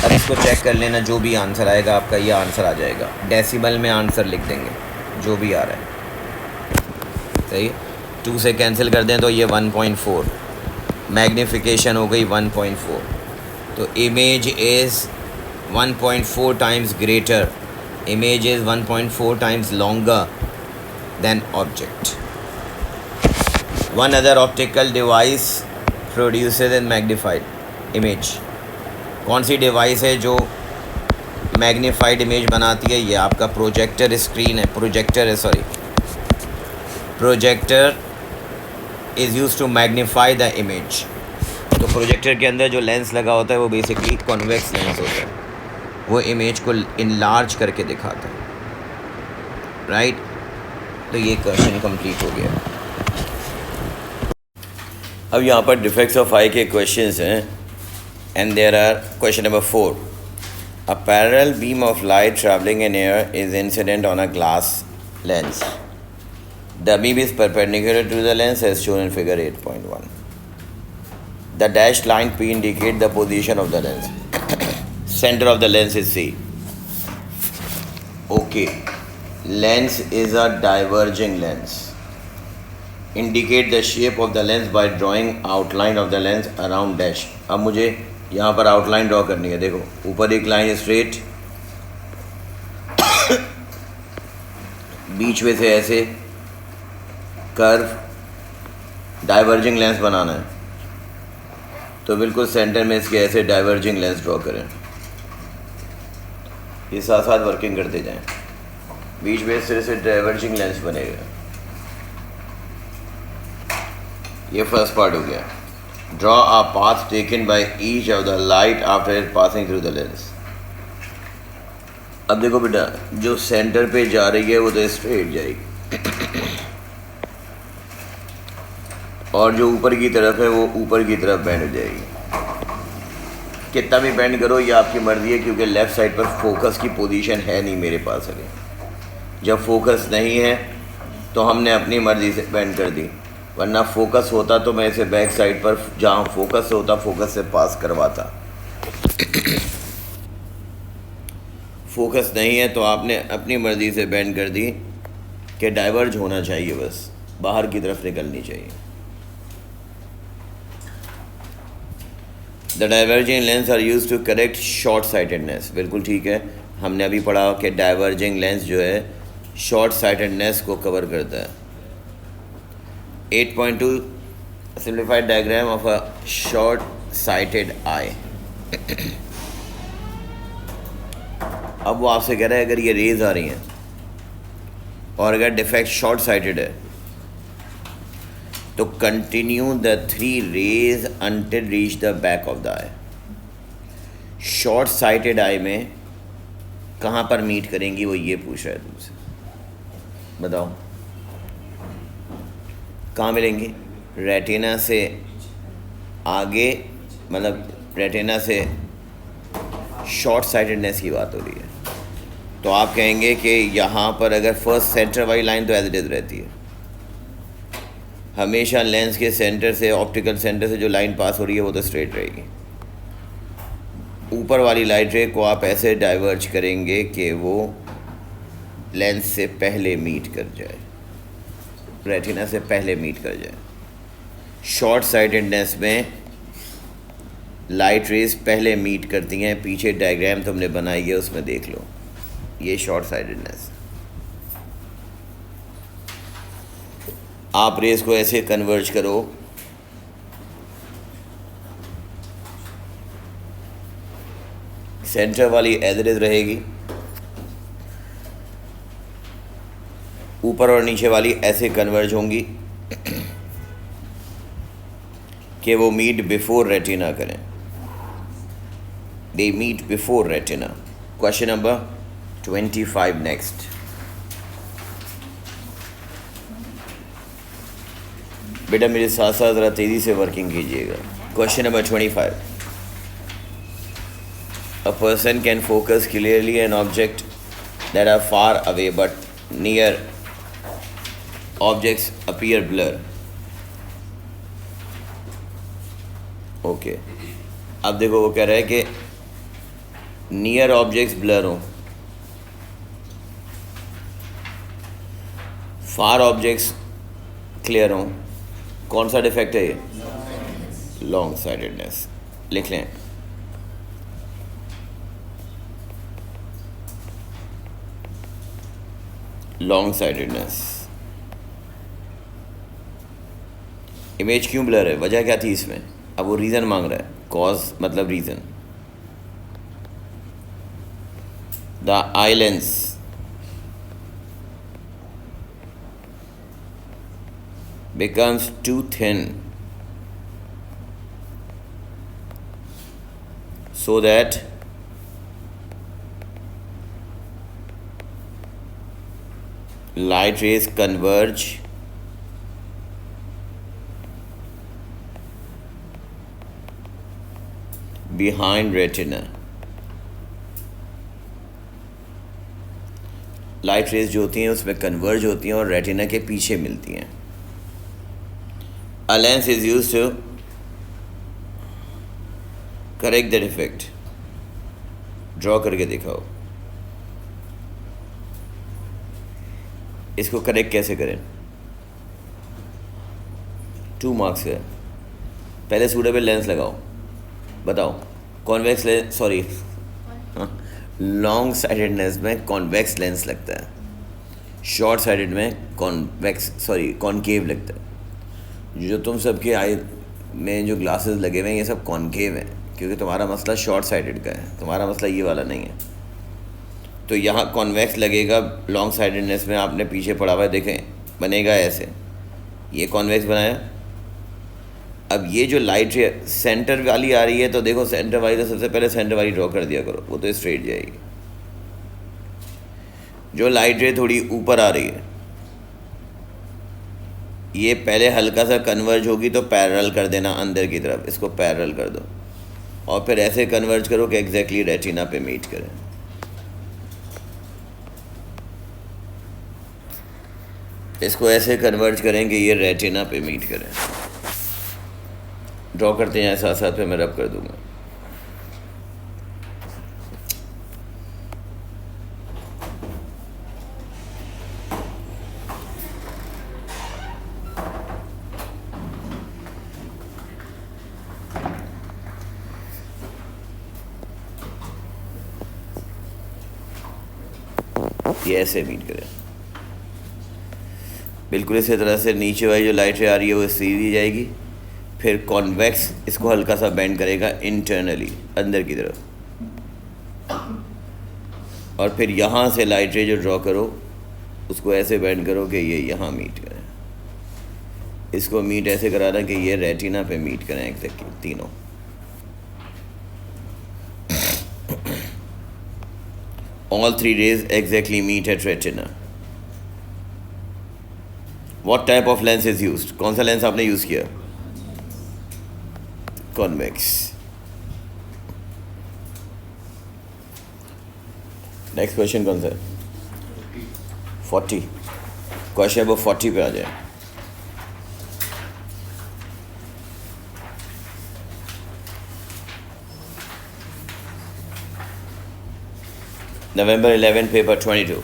अब इसको चेक कर लेना, जो भी आंसर आएगा आपका ये आंसर आ जाएगा। डेसिमल में आंसर लिख देंगे जो भी आ रहा है, सही है। 2 से कैंसिल कर दें तो ये 1.4। मैग्नीफिकेशन हो गई 1.4। तो image is 1.4 times greater, image is 1.4 times longer than object. One other optical device produces N magnified image. कौन सी डिवाइस है जो मैग्नीफाइड इमेज बनाती है? ये आपका प्रोजेक्टर स्क्रीन है, projector is use to magnify the image. तो प्रोजेक्टर के अंदर जो लेंस लगा होता है वो बेसिकली कॉन्वेक्स लेंस होता है, वो इमेज को इनलार्ज करके दिखाता है, राइट। तो ये क्वेश्चन कंप्लीट हो गया। अब यहाँ पर डिफेक्ट्स ऑफ आई के क्वेश्चंस हैं। And there are question number 4. A parallel beam of light traveling in air is incident on a glass lens. The beam is perpendicular to the lens as shown in figure 8.1. The dashed line P indicates the position of the lens. Center of the lens is C. Okay. Lens is a diverging lens. Indicate the shape of the lens by drawing outline of the lens around dash. अब मुझे यहाँ पर outline draw करनी है. देखो ऊपर एक line straight, बीच में से ऐसे कर्व, डाइवर्जिंग लेंस बनाना है. तो बिल्कुल सेंटर में इसके ऐसे डाइवर्जिंग लेंस ड्रॉ करें. ये साथ साथ वर्किंग करते जाएं. बीच में इस तरह से डाइवर्जिंग लेंस बनेगा. ये फर्स्ट पार्ट हो गया. Draw a path taken by each of the light after passing through the lens. अब देखो बेटा, जो सेंटर पे जा रही है वो तो स्ट्रेट जाएगी, और जो ऊपर की तरफ है वो ऊपर की तरफ बेंड हो जाएगी. कितना भी बेंड करो ये आपकी मर्ज़ी है, क्योंकि लेफ़्ट साइड पर फोकस की पोजीशन है नहीं मेरे पास. अभी जब फोकस नहीं है तो हमने अपनी मर्ज़ी से बेंड कर दी, वरना फोकस होता तो मैं इसे बैक साइड पर जहाँ फोकस होता फोकस से पास करवाता. फोकस नहीं है तो आपने अपनी मर्ज़ी से बेंड कर दी कि डाइवर्ज होना चाहिए, बस बाहर की तरफ निकलनी चाहिए. The diverging lens are use to correct short sightedness. बिल्कुल ठीक है, हमने अभी पढ़ा कि डाइवर्जिंग लेंस जो है शॉर्ट साइटेडनेस को कवर करता है. 8.2 simplified diagram of a short sighted eye. अब वो आपसे कह रहा है अगर ये रेज आ रही हैं और अगर डिफेक्ट शॉर्ट साइटेड है तो continue the 3 rays until reach the back of the eye. Short sighted eye में कहाँ पर मीट करेंगी वो ये पूछ रहा है तुमसे. बताओ कहाँ मिलेंगी? रेटिना से आगे, मतलब रेटिना से शॉर्ट साइटेडनेस की बात हो रही है. तो आप कहेंगे कि यहाँ पर अगर फर्स्ट सेंटर वाली लाइन तो एज इट इज़ रहती है. हमेशा लेंस के सेंटर से, ऑप्टिकल सेंटर से जो लाइन पास हो रही है वो तो स्ट्रेट रहेगी. ऊपर वाली लाइट रे को आप ऐसे डाइवर्ज करेंगे कि वो लेंस से पहले मीट कर जाए, रेटिना से पहले मीट कर जाए. शॉर्ट साइटेडनेस में लाइट रेज पहले मीट करती हैं. पीछे डायग्राम तुमने बनाई है उसमें देख लो, ये शॉर्ट साइटेडनेस. आप रेज को ऐसे कन्वर्ज करो सेंटर वाली एज इट इज रहेगी, ऊपर और नीचे वाली ऐसे कन्वर्ज होंगी कि वो मीट बिफोर रेटिना करें. They meet before retina. Question number 25 next. बेटा मेरे साथ साथ ज़रा तेज़ी से वर्किंग कीजिएगा. Question number 25. A person can focus clearly an object that are far away but near objects appear blur. Okay अब देखो वो कह रहा है कि नियर ऑब्जेक्ट्स ब्लर हों, फार ऑब्जेक्ट्स क्लियर हों. कौन सा डिफेक्ट है ये? Long sightedness. लिख लें. Long sightedness. इमेज क्यों ब्लर है? वजह क्या थी इसमें? अब वो रीज़न मांग रहा है. कॉज मतलब reason. The eye lens becomes too thin so that light rays converge behind retina. Light rays जो होती हैं उसमें कन्वर्ज होती हैं और रेटिना के पीछे मिलती हैं। A lens is used to correct the defect. Draw करके दिखाओ, इसको करेक्ट कैसे करें। 2 मार्क्स है। पहले सूटेबल लेंस लगाओ, बताओ। Convex lens, sorry, long sidedness में कॉन्वेक्स लेंस लगता है, शॉर्ट साइडेड में कॉनकेव लगता है। जो तुम सबके आई में जो ग्लासेस लगे हुए हैं ये सब कॉनकेव हैं, क्योंकि तुम्हारा मसला शॉर्ट साइडेड का है, तुम्हारा मसला ये वाला नहीं है। तो यहाँ कॉन्वेक्स लगेगा लॉन्ग साइडेडनेस में। आपने पीछे पड़ा हुआ है, देखें, बनेगा ऐसे, ये कॉन्वेक्स बनाया। अब ये जो लाइट सेंटर वाली आ रही है, तो देखो सेंटर वाली, तो सबसे पहले सेंटर वाली ड्रॉ कर दिया करो, वो तो स्ट्रेट जाएगी। जो लाइट रे थोड़ी ऊपर आ रही है, ये पहले हल्का सा कन्वर्ज होगी तो पैरेलल कर देना अंदर की तरफ, इसको पैरेलल कर दो और फिर ऐसे कन्वर्ज करो कि एग्जैक्टली रेटिना पे मीट करें। इसको ऐसे कन्वर्ज करें कि ये रेटिना पे मीट करें। ड्रॉ करते हैं साथ साथ, पे मैं रब कर दूंगा। ये ऐसे मीट करें बिल्कुल इसी तरह से। नीचे वाली जो लाइट आ रही है वो सीधी जाएगी, फिर कॉन्वेक्स इसको हल्का सा बेंड करेगा इंटरनली अंदर की तरफ, और फिर यहाँ से लाइट रे जो ड्रॉ करो उसको ऐसे बेंड करो कि ये यहाँ मीट करें। इसको मीट ऐसे कराना कि ये रेटिना पे मीट करें एग्जैक्टली तीनों। All 3 rays exactly meet at retina. What type of lens is used? कौन सा लेंस आपने यूज़ किया? Convex. नेक्स्ट क्वेश्चन कौन सा है? 40। क्वेश्चन नंबर 40 पे आ जाए। November 11, paper 22.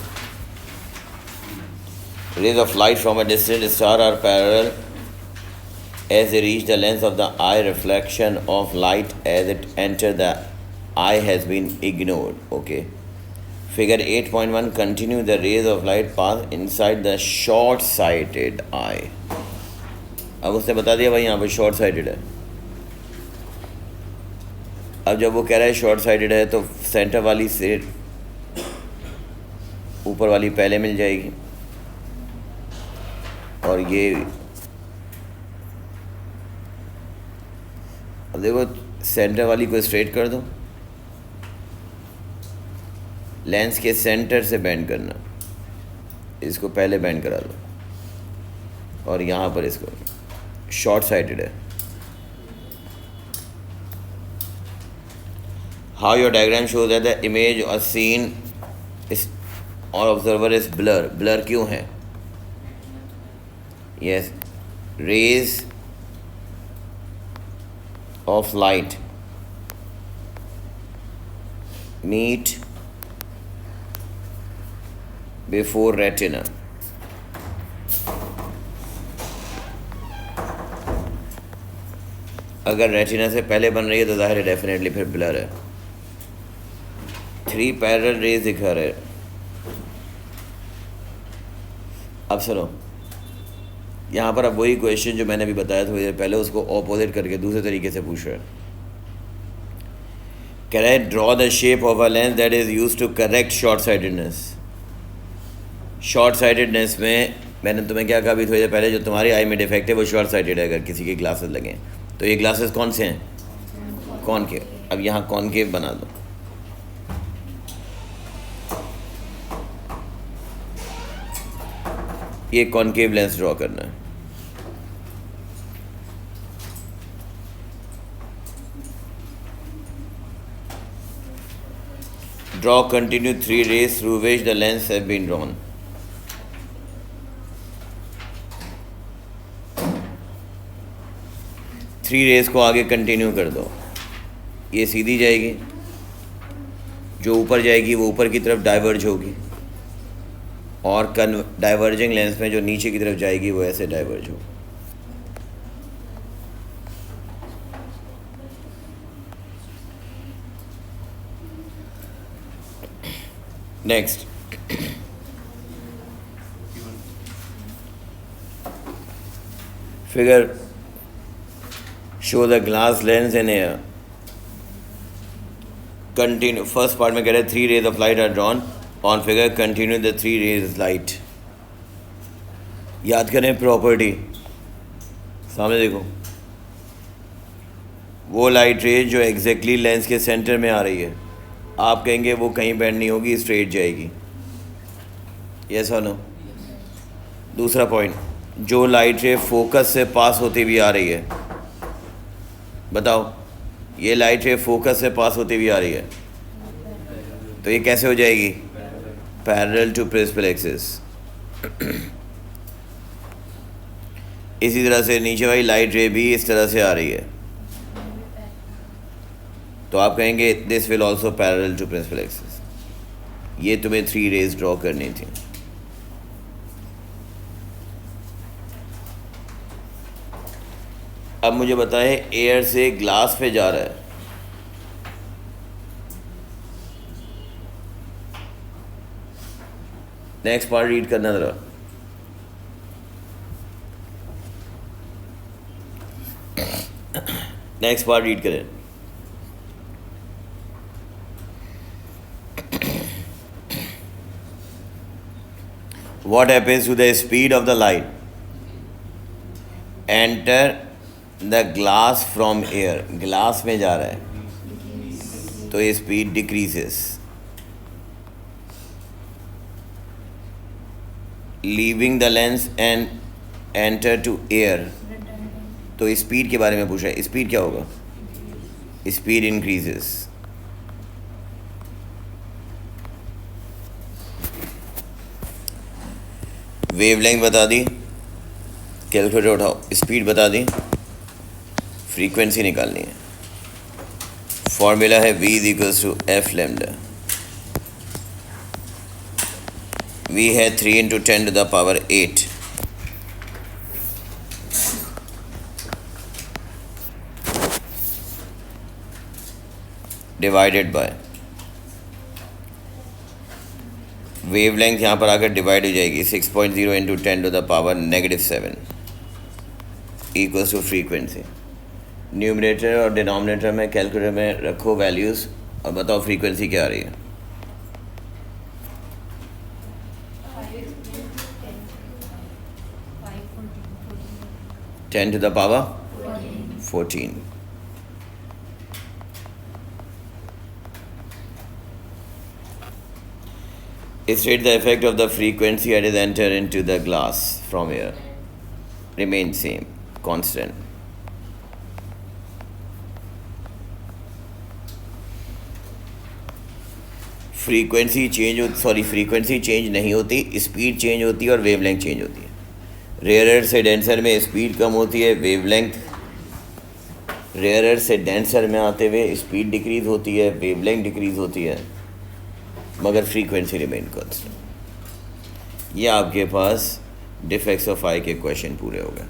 Rays of light from a distant star are parallel as they reach the lens of the eye. Reflection of light as it enters the eye has been ignored. Okay. Figure 8.1. Continue, the rays of light pass inside the short-sighted eye. अब उसने बता दिया भाई यहाँ पे short sighted है। अब जब वो कह रहा है शॉर्ट साइडेड है तो सेंटर वाली से ऊपर वाली पहले मिल जाएगी, और ये अब देखो सेंटर वाली को स्ट्रेट कर दो, लेंस के सेंटर से बेंड करना, इसको पहले बेंड करा दो, और यहाँ पर इसको शॉर्ट साइडेड है। How your diagram shows that the image और सीन और ऑब्जर्वर इज ब्लर। ब्लर क्यों है? Yes, rays of light meet before retina. अगर रेटिना से पहले बन रही है तो जाहिर है डेफिनेटली फिर ब्लर है। 3 पैरेलल रेज दिखा रहे। अब सुनो, यहाँ पर अब वही क्वेश्चन जो मैंने अभी बताया थोड़ी देर पहले, उसको ऑपोजिट करके दूसरे तरीके से पूछ रहे हैं। कह रहे हैं draw the shape of a lens that is use to correct short sightedness. Short sightedness में मैंने तुम्हें क्या कहा अभी थोड़ी देर पहले, जो तुम्हारी आई में डिफेक्ट है वो शॉर्ट साइडेड है। अगर किसी के ग्लासेस लगें तो ये ग्लासेस कौन से हैं? कॉनकेव। अब यहाँ कॉनकेव बना दो। ये कॉनकेव लेंस ड्रॉ करना है। Draw continue 3 rays through which the lens have been drawn. Three rays को आगे कंटिन्यू कर दो, ये सीधी जाएगी, जो ऊपर जाएगी वो ऊपर की तरफ डाइवर्ज होगी, और डाइवर्जिंग लेंस में जो नीचे की तरफ जाएगी वो ऐसे डाइवर्ज होगी। Next, figure show the glass lens in air. Continue, first part में कह रहे हैं 3 rays of light are drawn on figure, continue the 3 rays light. याद करें प्रॉपर्टी, सामने देखो, वो लाइट रेज जो एग्जैक्टली लेंस के सेंटर में आ रही है, आप कहेंगे वो कहीं बेंड नहीं होगी, स्ट्रेट जाएगी। यस और नो? दूसरा पॉइंट, जो लाइट रे फोकस से पास होती हुई आ रही है, बताओ, ये लाइट रे फोकस से पास होती हुई आ रही है, तो ये कैसे हो जाएगी? Parallel to principal axis. इसी तरह से नीचे वाली लाइट रे भी इस तरह से आ रही है, तो आप कहेंगे this will also parallel to principal axis. ये तुम्हें 3 rays ड्रॉ करनी थी। अब मुझे बताएं, एयर से ग्लास पे जा रहा है, नेक्स्ट पार्ट रीड करना जरा। नेक्स्ट पार्ट रीड करें। What happens to the speed of the light enter the glass from air? Glass में जा रहा है तो ये speed decreases, leaving the lens and enter to air, तो स्पीड के बारे में पूछा है, स्पीड क्या होगा? Speed increases. वेवलेंथ बता दी, कैलकुलेटर उठाओ, स्पीड बता दी, फ्रीक्वेंसी निकालनी है। फॉर्मूला है v = f लैम्डा। v है 3 × 10⁸ डिवाइडेड बाय वेवलेंथ, यहाँ पर आकर डिवाइड हो जाएगी 6.0 × 10⁻⁻7 इक्वल्स टू फ्रीक्वेंसी। न्यूमरेटर और डिनोमिनेटर में कैलकुलेटर में रखो वैल्यूज़ और बताओ फ्रीक्वेंसी क्या आ रही है। Ten to the power 14। State the effect of the frequency as it enter into the glass from air. Remain same, constant. Frequency change नहीं होती, स्पीड चेंज होती है और वेवलेंथ चेंज होती है। रेयरर से डेंसर में स्पीड कम होती है, वेवलेंथ रेयरर से डेंसर में आते हुए स्पीड डिक्रीज होती है, वेवलेंथ डिक्रीज होती है, मगर फ्रीक्वेंसी रिमेन कांस्टेंट। ये आपके पास डिफेक्ट्स ऑफ आई के क्वेश्चन पूरे हो गए।